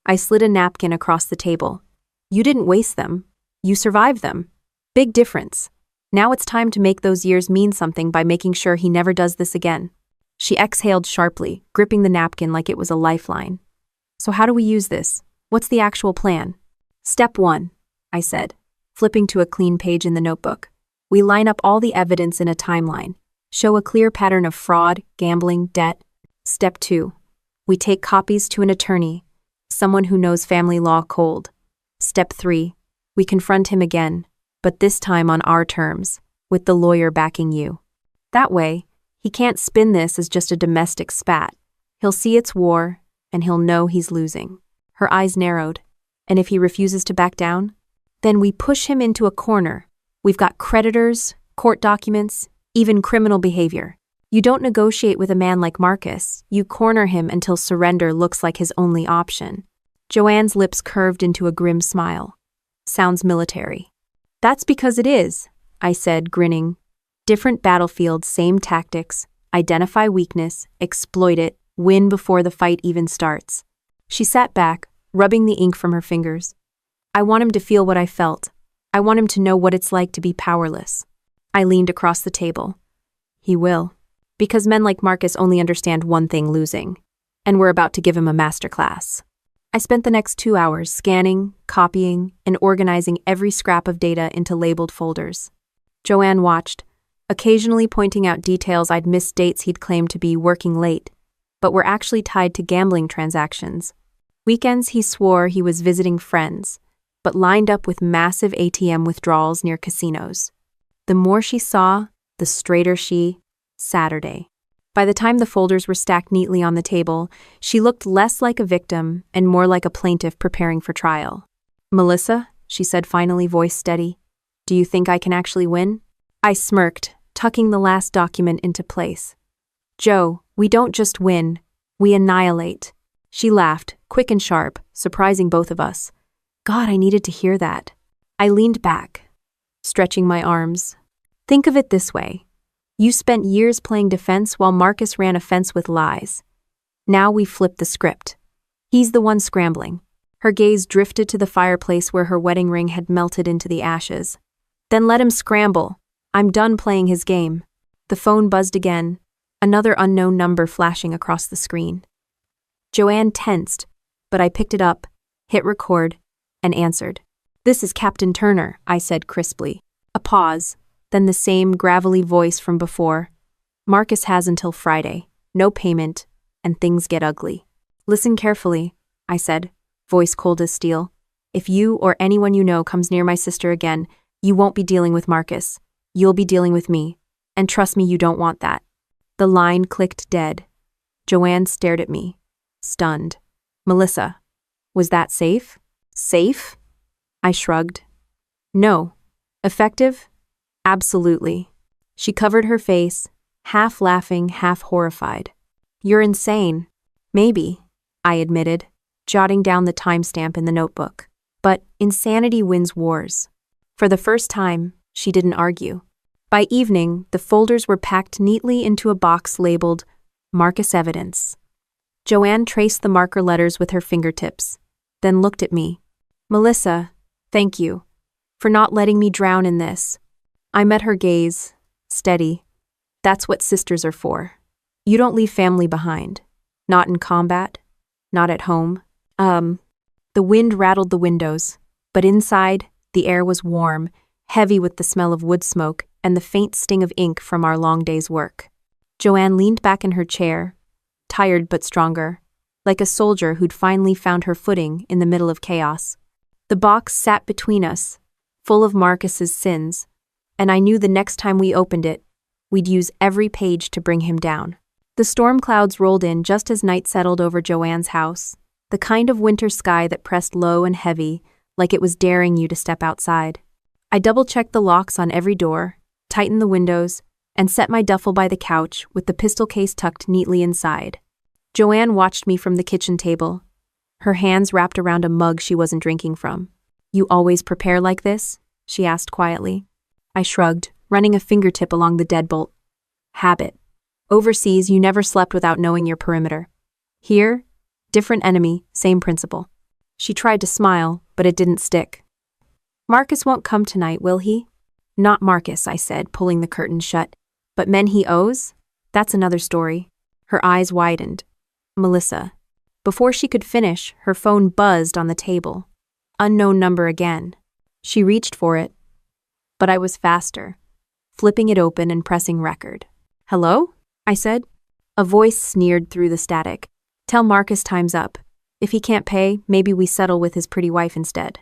I slid a napkin across the table. You didn't waste them. You survived them. Big difference. Now it's time to make those years mean something by making sure he never does this again. She exhaled sharply, gripping the napkin like it was a lifeline. So how do we use this? What's the actual plan? Step 1, I said, flipping to a clean page in the notebook. We line up all the evidence in a timeline, show a clear pattern of fraud, gambling, debt. Step 2, we take copies to an attorney, someone who knows family law cold. Step 3, we confront him again, but this time on our terms, with the lawyer backing you. That way, he can't spin this as just a domestic spat. He'll see it's war, and he'll know he's losing. Her eyes narrowed. And if he refuses to back down? Then we push him into a corner. We've got creditors, court documents, even criminal behavior. You don't negotiate with a man like Marcus. You corner him until surrender looks like his only option. Joanne's lips curved into a grim smile. Sounds military. That's because it is, I said, grinning. Different battlefield, same tactics. Identify weakness, exploit it, win before the fight even starts. She sat back, rubbing the ink from her fingers. I want him to feel what I felt. I want him to know what it's like to be powerless. I leaned across the table. He will. Because men like Marcus only understand one thing, losing. And we're about to give him a masterclass. I spent the next 2 hours scanning, copying, and organizing every scrap of data into labeled folders. Joanne watched, occasionally pointing out details I'd missed, dates he'd claimed to be working late, but were actually tied to gambling transactions. Weekends he swore he was visiting friends, but lined up with massive ATM withdrawals near casinos. The more she saw, the straighter she. Saturday. By the time the folders were stacked neatly on the table, she looked less like a victim and more like a plaintiff preparing for trial. Melissa, she said finally, voice steady, do you think I can actually win? I smirked, tucking the last document into place. Jo, we don't just win, we annihilate. She laughed, quick and sharp, surprising both of us. God, I needed to hear that. I leaned back, stretching my arms. Think of it this way. You spent years playing defense while Marcus ran offense with lies. Now we flip the script. He's the one scrambling. Her gaze drifted to the fireplace where her wedding ring had melted into the ashes. Then let him scramble. I'm done playing his game. The phone buzzed again, another unknown number flashing across the screen. Joanne tensed, but I picked it up, hit record, and answered. This is Captain Turner, I said crisply. A pause. Then the same gravelly voice from before. Marcus has until Friday, no payment, and things get ugly. Listen carefully, I said, voice cold as steel. If you or anyone you know comes near my sister again, you won't be dealing with Marcus. You'll be dealing with me. And trust me, you don't want that. The line clicked dead. Joanne stared at me, stunned. Melissa, was that safe? Safe? I shrugged. No. Effective? Absolutely. She covered her face, half laughing, half horrified. You're insane. Maybe, I admitted, jotting down the timestamp in the notebook. But insanity wins wars. For the first time, she didn't argue. By evening, the folders were packed neatly into a box labeled Marcus Evidence. Joanne traced the marker letters with her fingertips, then looked at me. Melissa, thank you for not letting me drown in this. I met her gaze, steady. That's what sisters are for. You don't leave family behind. Not in combat, not at home. The wind rattled the windows, but inside, the air was warm, heavy with the smell of wood smoke and the faint sting of ink from our long day's work. Joanne leaned back in her chair, tired but stronger, like a soldier who'd finally found her footing in the middle of chaos. The box sat between us, full of Marcus's sins, and I knew the next time we opened it, we'd use every page to bring him down. The storm clouds rolled in just as night settled over Joanne's house, the kind of winter sky that pressed low and heavy, like it was daring you to step outside. I double-checked the locks on every door, tightened the windows, and set my duffel by the couch with the pistol case tucked neatly inside. Joanne watched me from the kitchen table, her hands wrapped around a mug she wasn't drinking from. You always prepare like this? She asked quietly. I shrugged, running a fingertip along the deadbolt. Habit. Overseas, you never slept without knowing your perimeter. Here, different enemy, same principle. She tried to smile, but it didn't stick. Marcus won't come tonight, will he? Not Marcus, I said, pulling the curtain shut. But men he owes? That's another story. Her eyes widened. Melissa. Before she could finish, her phone buzzed on the table. Unknown number again. She reached for it, but I was faster, flipping it open and pressing record. Hello? I said. A voice sneered through the static. Tell Marcus time's up. If he can't pay, maybe we settle with his pretty wife instead.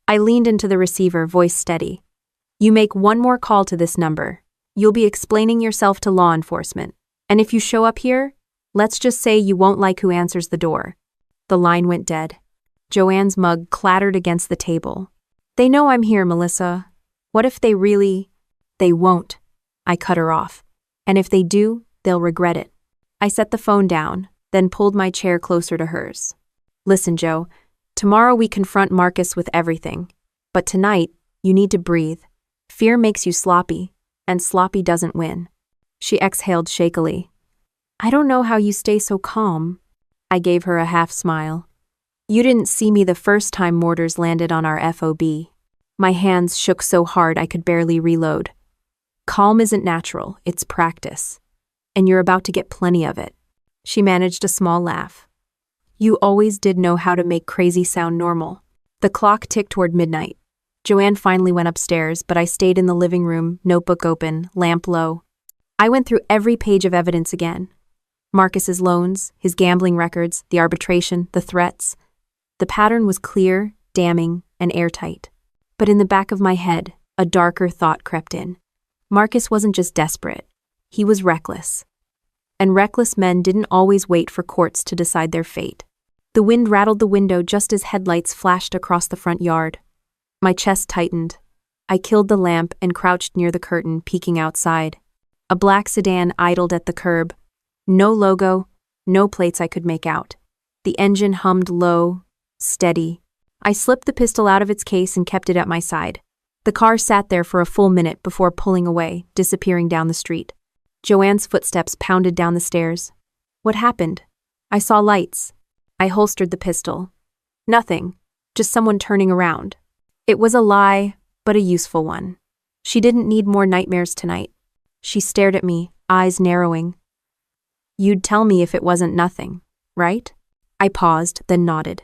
I leaned into the receiver, voice steady. You make one more call to this number. You'll be explaining yourself to law enforcement. And if you show up here, let's just say you won't like who answers the door. The line went dead. Joanne's mug clattered against the table. They know I'm here, Melissa. What if they really... They won't. I cut her off. And if they do, they'll regret it. I set the phone down, then pulled my chair closer to hers. Listen, Joe, tomorrow we confront Marcus with everything. But tonight, you need to breathe. Fear makes you sloppy, and sloppy doesn't win. She exhaled shakily. I don't know how you stay so calm. I gave her a half smile. You didn't see me the first time mortars landed on our FOB. My hands shook so hard I could barely reload. Calm isn't natural, it's practice. And you're about to get plenty of it. She managed a small laugh. You always did know how to make crazy sound normal. The clock ticked toward midnight. Joanne finally went upstairs, but I stayed in the living room, notebook open, lamp low. I went through every page of evidence again. Marcus's loans, his gambling records, the arbitration, the threats. The pattern was clear, damning, and airtight. But in the back of my head, a darker thought crept in. Marcus wasn't just desperate. He was reckless. And reckless men didn't always wait for courts to decide their fate. The wind rattled the window just as headlights flashed across the front yard. My chest tightened. I killed the lamp and crouched near the curtain, peeking outside. A black sedan idled at the curb. No logo, no plates I could make out. The engine hummed low, steady. I slipped the pistol out of its case and kept it at my side. The car sat there for a full minute before pulling away, disappearing down the street. Joanne's footsteps pounded down the stairs. What happened? I saw lights. I holstered the pistol. Nothing, just someone turning around. It was a lie, but a useful one. She didn't need more nightmares tonight. She stared at me, eyes narrowing. You'd tell me if it wasn't nothing, right? I paused, then nodded.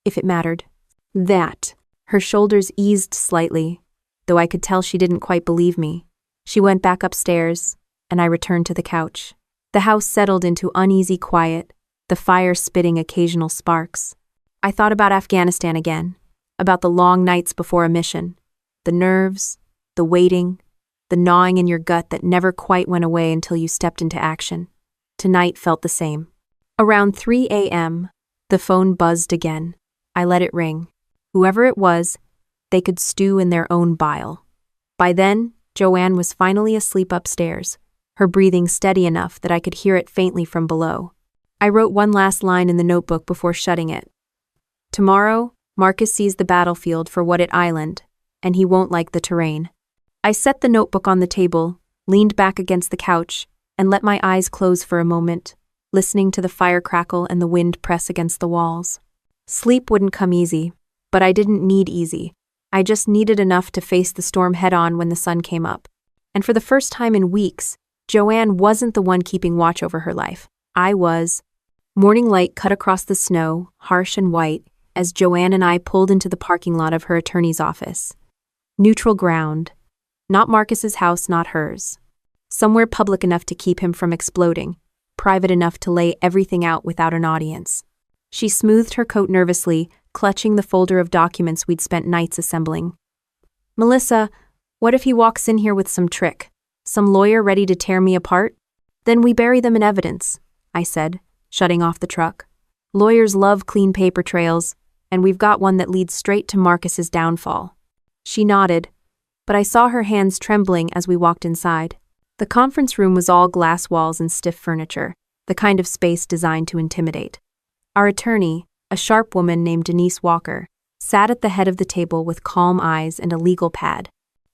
If it mattered. That. Her shoulders eased slightly, though I could tell she didn't quite believe me. She went back upstairs, and I returned to the couch. The house settled into uneasy quiet, the fire spitting occasional sparks. I thought about Afghanistan again, about the long nights before a mission, the nerves, the waiting, the gnawing in your gut that never quite went away until you stepped into action. Tonight felt the same. Around 3 a.m., the phone buzzed again. I let it ring. Whoever it was, they could stew in their own bile. By then, Joanne was finally asleep upstairs, her breathing steady enough that I could hear it faintly from below. I wrote one last line in the notebook before shutting it. Tomorrow, Marcus sees the battlefield for what it island, and he won't like the terrain. I set the notebook on the table, leaned back against the couch, and let my eyes close for a moment, listening to the fire crackle and the wind press against the walls. Sleep wouldn't come easy, but I didn't need easy. I just needed enough to face the storm head-on when the sun came up. And for the first time in weeks, Joanne wasn't the one keeping watch over her life. I was. Morning light cut across the snow, harsh and white, as Joanne and I pulled into the parking lot of her attorney's office. Neutral ground. Not Marcus's house, not hers. Somewhere public enough to keep him from exploding, private enough to lay everything out without an audience. She smoothed her coat nervously, clutching the folder of documents we'd spent nights assembling. Melissa, what if he walks in here with some trick? Some lawyer ready to tear me apart? Then we bury them in evidence, I said, shutting off the truck. Lawyers love clean paper trails, and we've got one that leads straight to Marcus's downfall. She nodded, but I saw her hands trembling as we walked inside. The conference room was all glass walls and stiff furniture, the kind of space designed to intimidate. Our attorney, a sharp woman named Denise Walker, sat at the head of the table with calm eyes and a legal pad.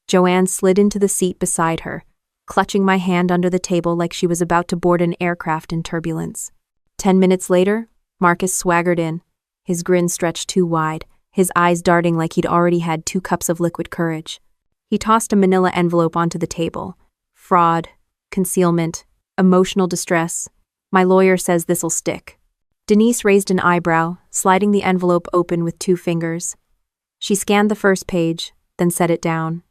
Joanne slid into the seat beside her, clutching my hand under the table like she was about to board an aircraft in turbulence. 10 minutes later, Marcus swaggered in, his grin stretched too wide, his eyes darting like he'd already had 2 cups of liquid courage. He tossed a manila envelope onto the table. Fraud, concealment, emotional distress. My lawyer says this'll stick. Denise raised an eyebrow, sliding the envelope open with 2 fingers. She scanned the first page, then set it down.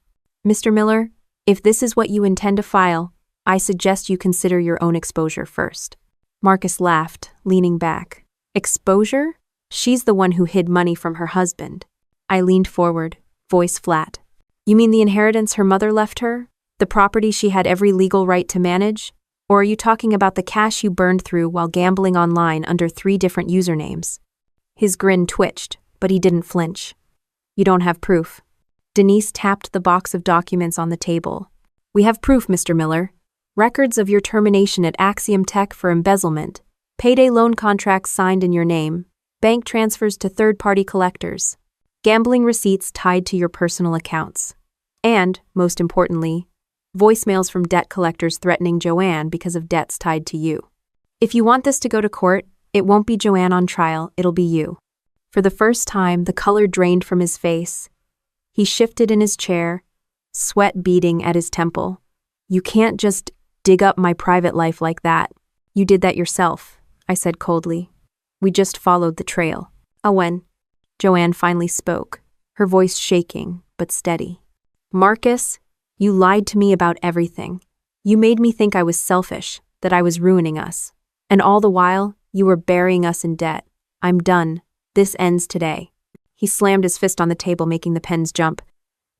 Mr. Miller, if this is what you intend to file, I suggest you consider your own exposure first. Marcus laughed, leaning back. Exposure? She's the one who hid money from her husband. I leaned forward, voice flat. You mean the inheritance her mother left her? The property she had every legal right to manage? Or are you talking about the cash you burned through while gambling online under 3 different usernames? His grin twitched, but he didn't flinch. You don't have proof. Denise tapped the box of documents on the table. We have proof, Mr. Miller. Records of your termination at Axiom Tech for embezzlement, payday loan contracts signed in your name, bank transfers to third-party collectors, gambling receipts tied to your personal accounts, and, most importantly, voicemails from debt collectors threatening Joanne because of debts tied to you. If you want this to go to court, it won't be Joanne on trial, it'll be you. For the first time, the color drained from his face. He shifted in his chair, sweat beading at his temple. You can't just dig up my private life like that. You did that yourself, I said coldly. We just followed the trail. When Joanne finally spoke, her voice shaking but steady. Marcus, you lied to me about everything. You made me think I was selfish, that I was ruining us. And all the while, you were burying us in debt. I'm done. This ends today. He slammed his fist on the table, making the pens jump.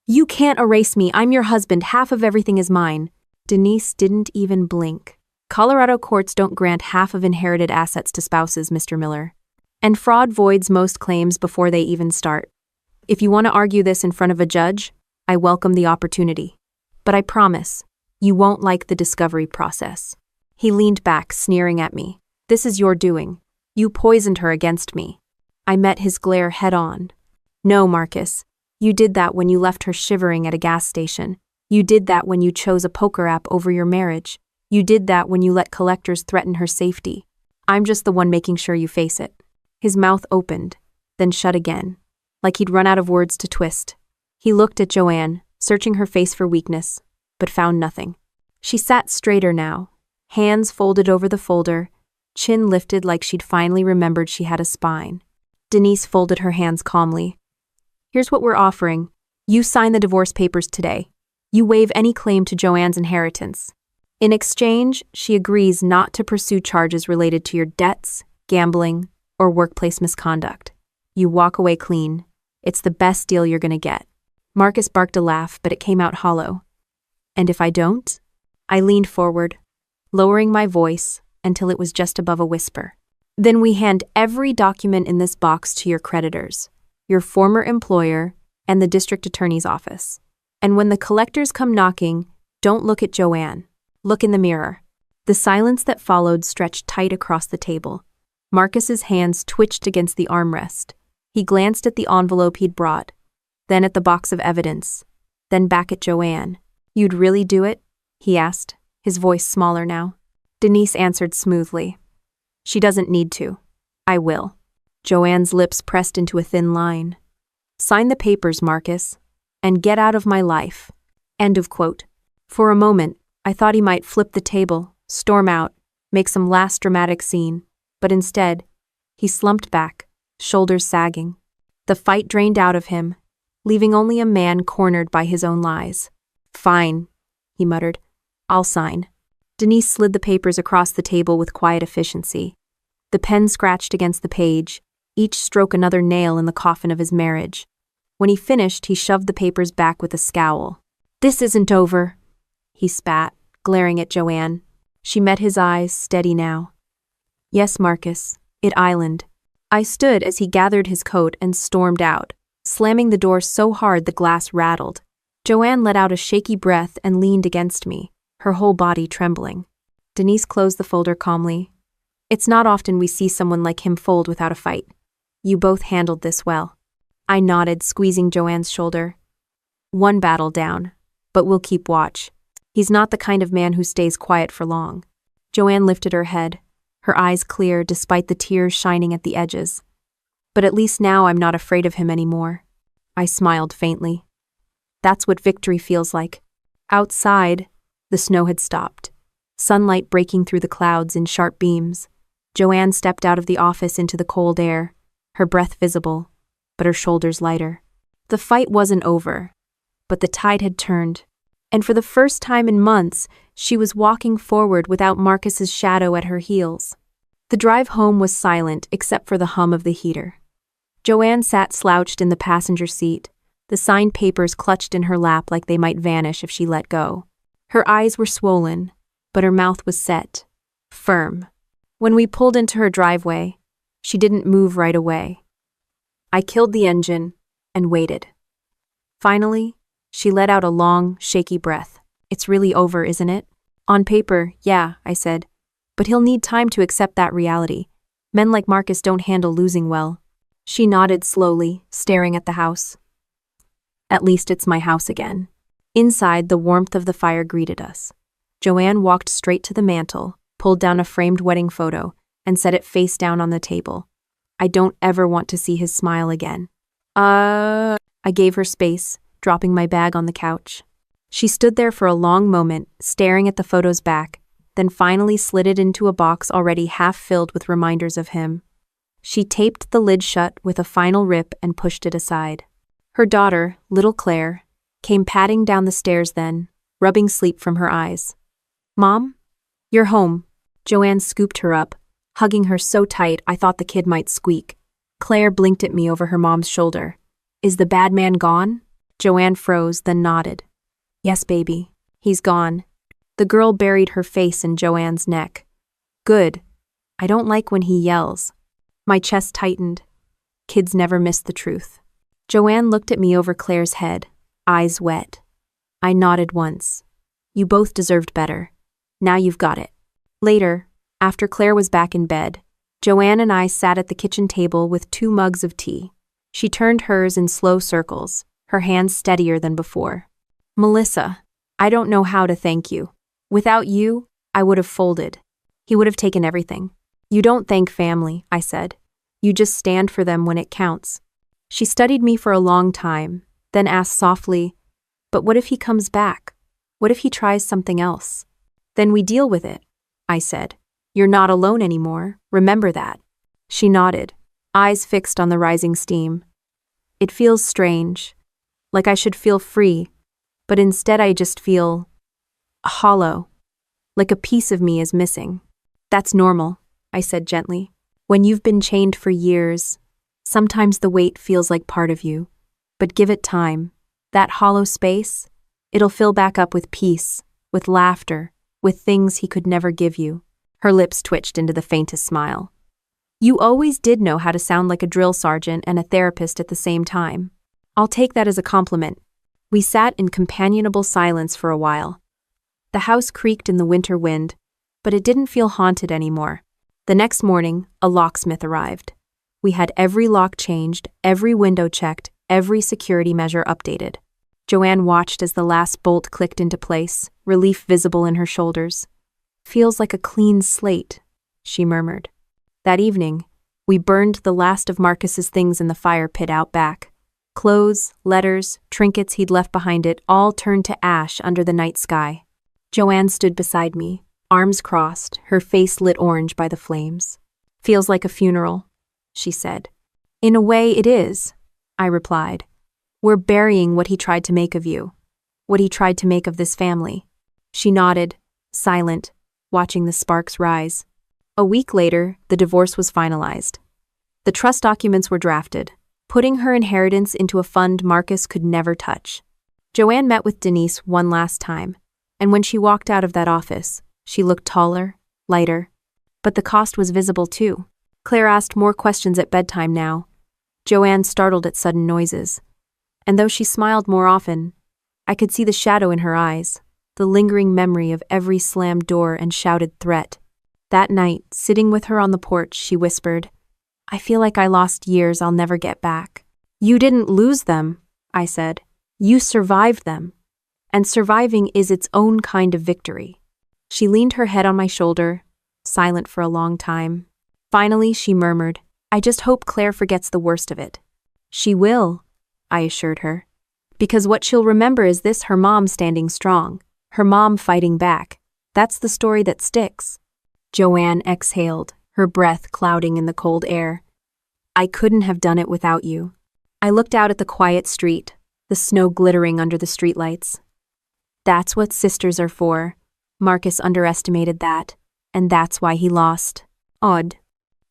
You can't erase me. I'm your husband. Half of everything is mine. Denise didn't even blink. Colorado courts don't grant half of inherited assets to spouses, Mr. Miller. And fraud voids most claims before they even start. If you want to argue this in front of a judge, I welcome the opportunity. But I promise, you won't like the discovery process. He leaned back, sneering at me. This is your doing. You poisoned her against me. I met his glare head-on. No, Marcus. You did that when you left her shivering at a gas station. You did that when you chose a poker app over your marriage. You did that when you let collectors threaten her safety. I'm just the one making sure you face it. His mouth opened, then shut again, like he'd run out of words to twist. He looked at Joanne, searching her face for weakness, but found nothing. She sat straighter now, hands folded over the folder, chin lifted like she'd finally remembered she had a spine. Denise folded her hands calmly. Here's what we're offering. You sign the divorce papers today. You waive any claim to Joanne's inheritance. In exchange, she agrees not to pursue charges related to your debts, gambling, or workplace misconduct. You walk away clean. It's the best deal you're going to get. Marcus barked a laugh, but it came out hollow. And if I don't? I leaned forward, lowering my voice until it was just above a whisper. Then we hand every document in this box to your creditors, your former employer, and the district attorney's office. And when the collectors come knocking, don't look at Joanne. Look in the mirror. The silence that followed stretched tight across the table. Marcus's hands twitched against the armrest. He glanced at the envelope he'd brought, then at the box of evidence, then back at Joanne. You'd really do it? He asked, his voice smaller now. Denise answered smoothly. She doesn't need to. I will. Joanne's lips pressed into a thin line. Sign the papers, Marcus, and get out of my life. End of quote. For a moment, I thought he might flip the table, storm out, make some last dramatic scene, but instead, he slumped back, shoulders sagging. The fight drained out of him, leaving only a man cornered by his own lies. Fine, he muttered. I'll sign. Denise slid the papers across the table with quiet efficiency. The pen scratched against the page, each stroke another nail in the coffin of his marriage. When he finished, he shoved the papers back with a scowl. This isn't over, he spat, glaring at Joanne. She met his eyes, steady now. Yes, Marcus, it island. I stood as he gathered his coat and stormed out, slamming the door so hard the glass rattled. Joanne let out a shaky breath and leaned against me, her whole body trembling. Denise closed the folder calmly. It's not often we see someone like him fold without a fight. You both handled this well. I nodded, squeezing Joanne's shoulder. One battle down, but we'll keep watch. He's not the kind of man who stays quiet for long. Joanne lifted her head, her eyes clear despite the tears shining at the edges. But at least now I'm not afraid of him anymore. I smiled faintly. That's what victory feels like. Outside, the snow had stopped, sunlight breaking through the clouds in sharp beams. Joanne stepped out of the office into the cold air, her breath visible, but her shoulders lighter. The fight wasn't over, but the tide had turned, and for the first time in months, she was walking forward without Marcus's shadow at her heels. The drive home was silent except for the hum of the heater. Joanne sat slouched in the passenger seat, the signed papers clutched in her lap like they might vanish if she let go. Her eyes were swollen, but her mouth was set, firm. When we pulled into her driveway, she didn't move right away. I killed the engine and waited. Finally, she let out a long, shaky breath. It's really over, isn't it? On paper, yeah, I said. But he'll need time to accept that reality. Men like Marcus don't handle losing well. She nodded slowly, staring at the house. At least it's my house again. Inside, the warmth of the fire greeted us. Joanne walked straight to the mantel, pulled down a framed wedding photo, and set it face down on the table. I don't ever want to see his smile again. I gave her space, dropping my bag on the couch. She stood there for a long moment, staring at the photo's back, then finally slid it into a box already half filled with reminders of him. She taped the lid shut with a final rip and pushed it aside. Her daughter, little Claire, came padding down the stairs then, rubbing sleep from her eyes. Mom? You're home. Joanne scooped her up, hugging her so tight I thought the kid might squeak. Claire blinked at me over her mom's shoulder. Is the bad man gone? Joanne froze, then nodded. Yes, baby. He's gone. The girl buried her face in Joanne's neck. Good. I don't like when he yells. My chest tightened. Kids never miss the truth. Joanne looked at me over Claire's head, eyes wet. I nodded once. You both deserved better. Now you've got it. Later, after Claire was back in bed, Joanne and I sat at the kitchen table with 2 mugs of tea. She turned hers in slow circles, her hands steadier than before. Melissa, I don't know how to thank you. Without you, I would have folded. He would have taken everything. You don't thank family, I said. You just stand for them when it counts. She studied me for a long time, then asked softly, but what if he comes back? What if he tries something else? Then we deal with it, I said. You're not alone anymore, remember that. She nodded, eyes fixed on the rising steam. It feels strange, like I should feel free, but instead I just feel hollow, like a piece of me is missing. That's normal, I said gently. When you've been chained for years, sometimes the weight feels like part of you, but give it time. That hollow space, It'll fill back up with peace, with laughter, with things he could never give you. Her lips twitched into the faintest smile. You always did know how to sound like a drill sergeant and a therapist at the same time. I'll take that as a compliment. We sat in companionable silence for a while. The house creaked in the winter wind, but it didn't feel haunted anymore. The next morning, a locksmith arrived. We had every lock changed, every window checked, every security measure updated. Joanne watched as the last bolt clicked into place, relief visible in her shoulders. Feels like a clean slate, she murmured. That evening, we burned the last of Marcus's things in the fire pit out back. Clothes, letters, trinkets he'd left behind it all turned to ash under the night sky. Joanne stood beside me, arms crossed, her face lit orange by the flames. Feels like a funeral, she said. In a way, it is, I replied. We're burying what he tried to make of you, what he tried to make of this family. She nodded, silent, watching the sparks rise. A week later, the divorce was finalized. The trust documents were drafted, putting her inheritance into a fund Marcus could never touch. Joanne met with Denise one last time, and when she walked out of that office, she looked taller, lighter. But the cost was visible too. Claire asked more questions at bedtime now. Joanne startled at sudden noises. And though she smiled more often, I could see the shadow in her eyes, the lingering memory of every slammed door and shouted threat. That night, sitting with her on the porch, she whispered, I feel like I lost years I'll never get back. You didn't lose them, I said. You survived them. And surviving is its own kind of victory. She leaned her head on my shoulder, silent for a long time. Finally, she murmured, I just hope Claire forgets the worst of it. She will, I assured her. Because what she'll remember is this: her mom standing strong, her mom fighting back. That's the story that sticks. Joanne exhaled, her breath clouding in the cold air. I couldn't have done it without you. I looked out at the quiet street, the snow glittering under the streetlights. That's what sisters are for. Marcus underestimated that, and that's why he lost. Odd.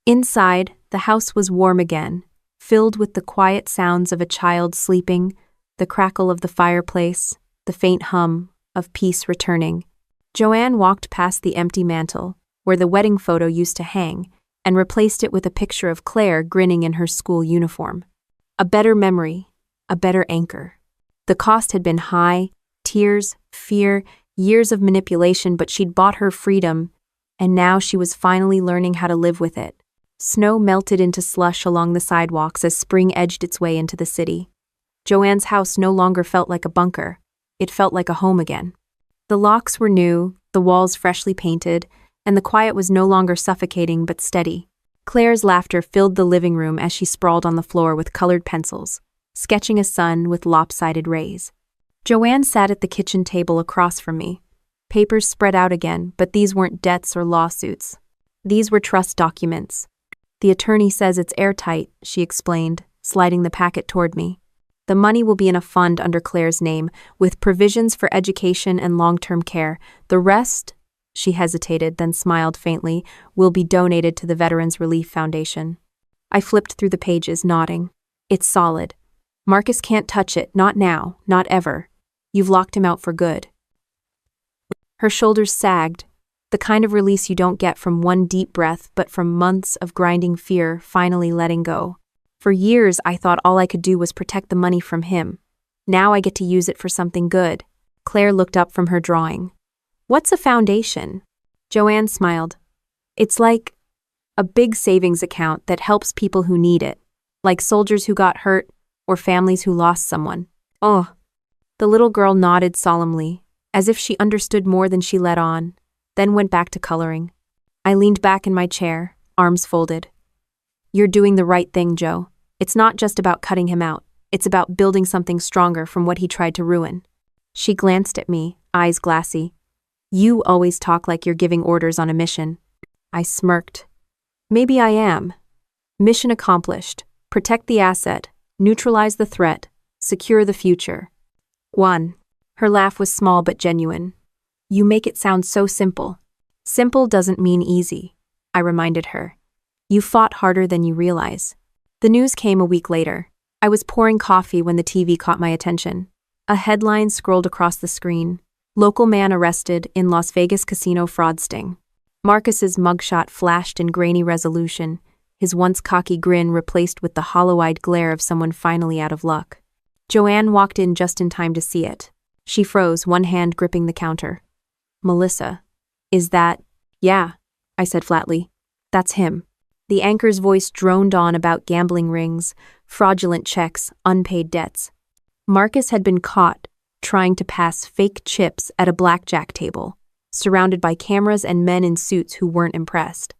Inside, the house was warm again, filled with the quiet sounds of a child sleeping, the crackle of the fireplace, the faint hum of peace returning. Joanne walked past the empty mantel, where the wedding photo used to hang, and replaced it with a picture of Claire grinning in her school uniform. A better memory, a better anchor. The cost had been high, tears, fear, years of manipulation, but she'd bought her freedom, and now she was finally learning how to live with it. Snow melted into slush along the sidewalks as spring edged its way into the city. Joanne's house no longer felt like a bunker. It felt like a home again. The locks were new, the walls freshly painted, and the quiet was no longer suffocating but steady. Claire's laughter filled the living room as she sprawled on the floor with colored pencils, sketching a sun with lopsided rays. Joanne sat at the kitchen table across from me. Papers spread out again, but these weren't debts or lawsuits. These were trust documents. The attorney says it's airtight, she explained, sliding the packet toward me. The money will be in a fund under Claire's name, with provisions for education and long-term care. The rest, she hesitated, then smiled faintly, will be donated to the Veterans Relief Foundation. I flipped through the pages, nodding. It's solid. Marcus can't touch it, not now, not ever. You've locked him out for good. Her shoulders sagged, the kind of release you don't get from one deep breath, but from months of grinding fear finally letting go. For years, I thought all I could do was protect the money from him. Now I get to use it for something good. Claire looked up from her drawing. What's a foundation? Joanne smiled. It's like a big savings account that helps people who need it, like soldiers who got hurt or families who lost someone. Oh. The little girl nodded solemnly, as if she understood more than she let on, then went back to coloring. I leaned back in my chair, arms folded. You're doing the right thing, Jo. It's not just about cutting him out. It's about building something stronger from what he tried to ruin. She glanced at me, eyes glassy. You always talk like you're giving orders on a mission. I smirked. Maybe I am. Mission accomplished. Protect the asset, neutralize the threat, secure the future. 1. Her laugh was small but genuine. You make it sound so simple. Simple doesn't mean easy, I reminded her. You fought harder than you realize. The news came a week later. I was pouring coffee when the TV caught my attention. A headline scrolled across the screen. Local man arrested in Las Vegas casino fraud sting. Marcus's mugshot flashed in grainy resolution, his once cocky grin replaced with the hollow-eyed glare of someone finally out of luck. Joanne walked in just in time to see it. She froze, one hand gripping the counter. "Melissa, is that—" "Yeah," I said flatly. "That's him." The anchor's voice droned on about gambling rings, fraudulent checks, unpaid debts. Marcus had been caught trying to pass fake chips at a blackjack table, surrounded by cameras and men in suits who weren't impressed.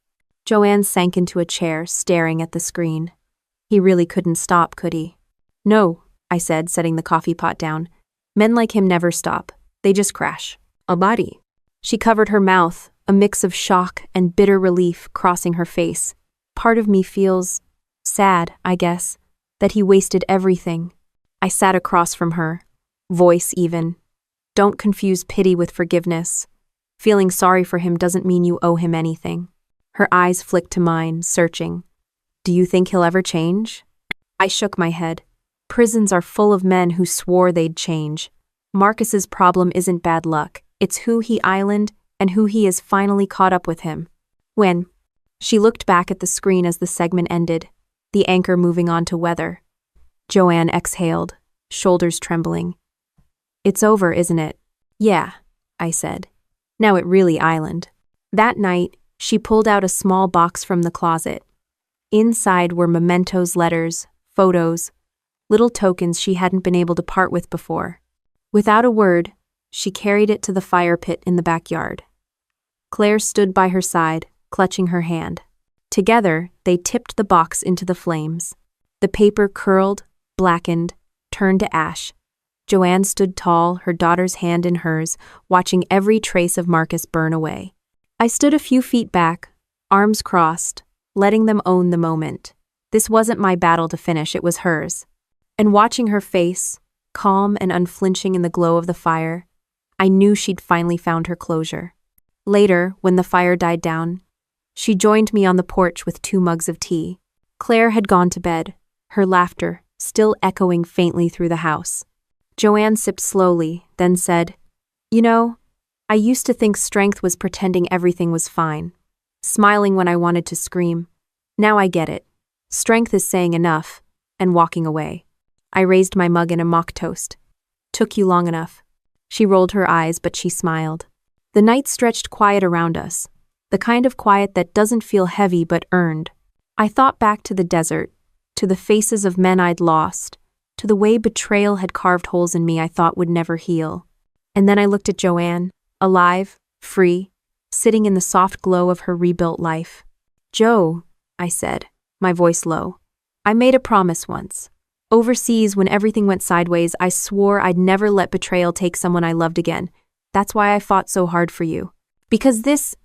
Joanne sank into a chair, staring at the screen. He really couldn't stop, could he? "No," I said, setting the coffee pot down. "Men like him never stop. They just crash. A body." She covered her mouth, a mix of shock and bitter relief crossing her face. Part of me feels sad, I guess, that he wasted everything. I sat across from her, voice even. Don't confuse pity with forgiveness. Feeling sorry for him doesn't mean you owe him anything. Her eyes flicked to mine, searching. "Do you think he'll ever change?" I shook my head. Prisons are full of men who swore they'd change. Marcus's problem isn't bad luck. It's who he islanded and who he has finally caught up with him. When? She looked back at the screen as the segment ended, the anchor moving on to weather. Joanne exhaled, shoulders trembling. "It's over, isn't it?" "Yeah," I said. "Now it really island." That night, she pulled out a small box from the closet. Inside were mementos, letters, photos, little tokens she hadn't been able to part with before. Without a word, she carried it to the fire pit in the backyard. Claire stood by her side, clutching her hand. Together, they tipped the box into the flames. The paper curled, blackened, turned to ash. Joanne stood tall, her daughter's hand in hers, watching every trace of Marcus burn away. I stood a few feet back, arms crossed, letting them own the moment. This wasn't my battle to finish, it was hers. And watching her face, calm and unflinching in the glow of the fire, I knew she'd finally found her closure. Later, when the fire died down, she joined me on the porch with 2 mugs of tea. Claire had gone to bed, her laughter still echoing faintly through the house. Joanne sipped slowly, then said, "You know, I used to think strength was pretending everything was fine, smiling when I wanted to scream. Now I get it. Strength is saying enough and walking away." I raised my mug in a mock toast. "Took you long enough." She rolled her eyes, but she smiled. The night stretched quiet around us, the kind of quiet that doesn't feel heavy but earned. I thought back to the desert, to the faces of men I'd lost, to the way betrayal had carved holes in me I thought would never heal. And then I looked at Joanne, alive, free, sitting in the soft glow of her rebuilt life. "Jo," I said, my voice low, "I made a promise once. Overseas, when everything went sideways, I swore I'd never let betrayal take someone I loved again. That's why I fought so hard for you. Because this—"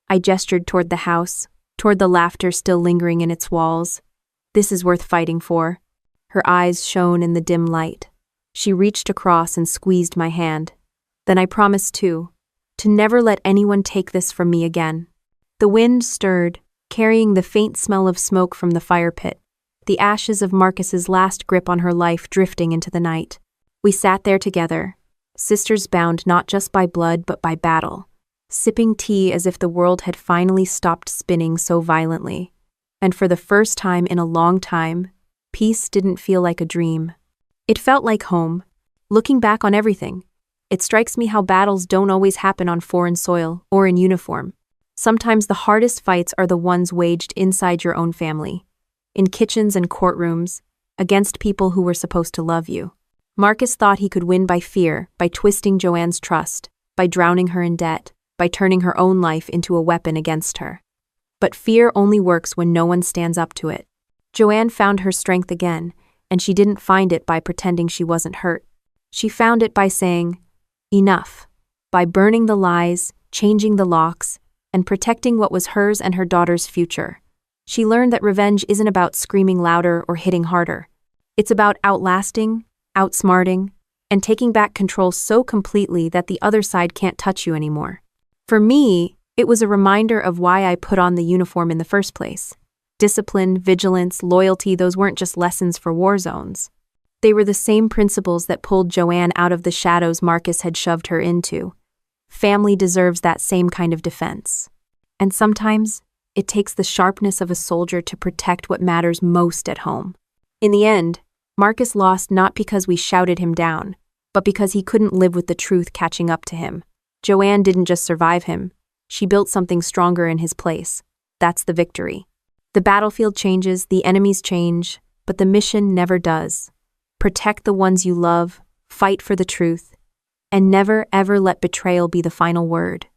I gestured toward the house, toward the laughter still lingering in its walls. "This is worth fighting for." Her eyes shone in the dim light. She reached across and squeezed my hand. "Then I promise too, to never let anyone take this from me again." The wind stirred, carrying the faint smell of smoke from the fire pit, the ashes of Marcus's last grip on her life drifting into the night. We sat there together, sisters bound not just by blood but by battle, sipping tea as if the world had finally stopped spinning so violently. And for the first time in a long time, peace didn't feel like a dream. It felt like home. Looking back on everything, it strikes me how battles don't always happen on foreign soil or in uniform. Sometimes the hardest fights are the ones waged inside your own family, in kitchens and courtrooms, against people who were supposed to love you. Marcus thought he could win by fear, by twisting Joanne's trust, by drowning her in debt, by turning her own life into a weapon against her. But fear only works when no one stands up to it. Joanne found her strength again, and she didn't find it by pretending she wasn't hurt. She found it by saying, "Enough," by burning the lies, changing the locks, and protecting what was hers and her daughter's future. She learned that revenge isn't about screaming louder or hitting harder. It's about outlasting, outsmarting, and taking back control so completely that the other side can't touch you anymore. For me, it was a reminder of why I put on the uniform in the first place. Discipline, vigilance, loyalty, those weren't just lessons for war zones. They were the same principles that pulled Joanne out of the shadows Marcus had shoved her into. Family deserves that same kind of defense. And sometimes, it takes the sharpness of a soldier to protect what matters most at home. In the end, Marcus lost not because we shouted him down, but because he couldn't live with the truth catching up to him. Joanne didn't just survive him, she built something stronger in his place. That's the victory. The battlefield changes, the enemies change, but the mission never does. Protect the ones you love, fight for the truth, and never ever let betrayal be the final word.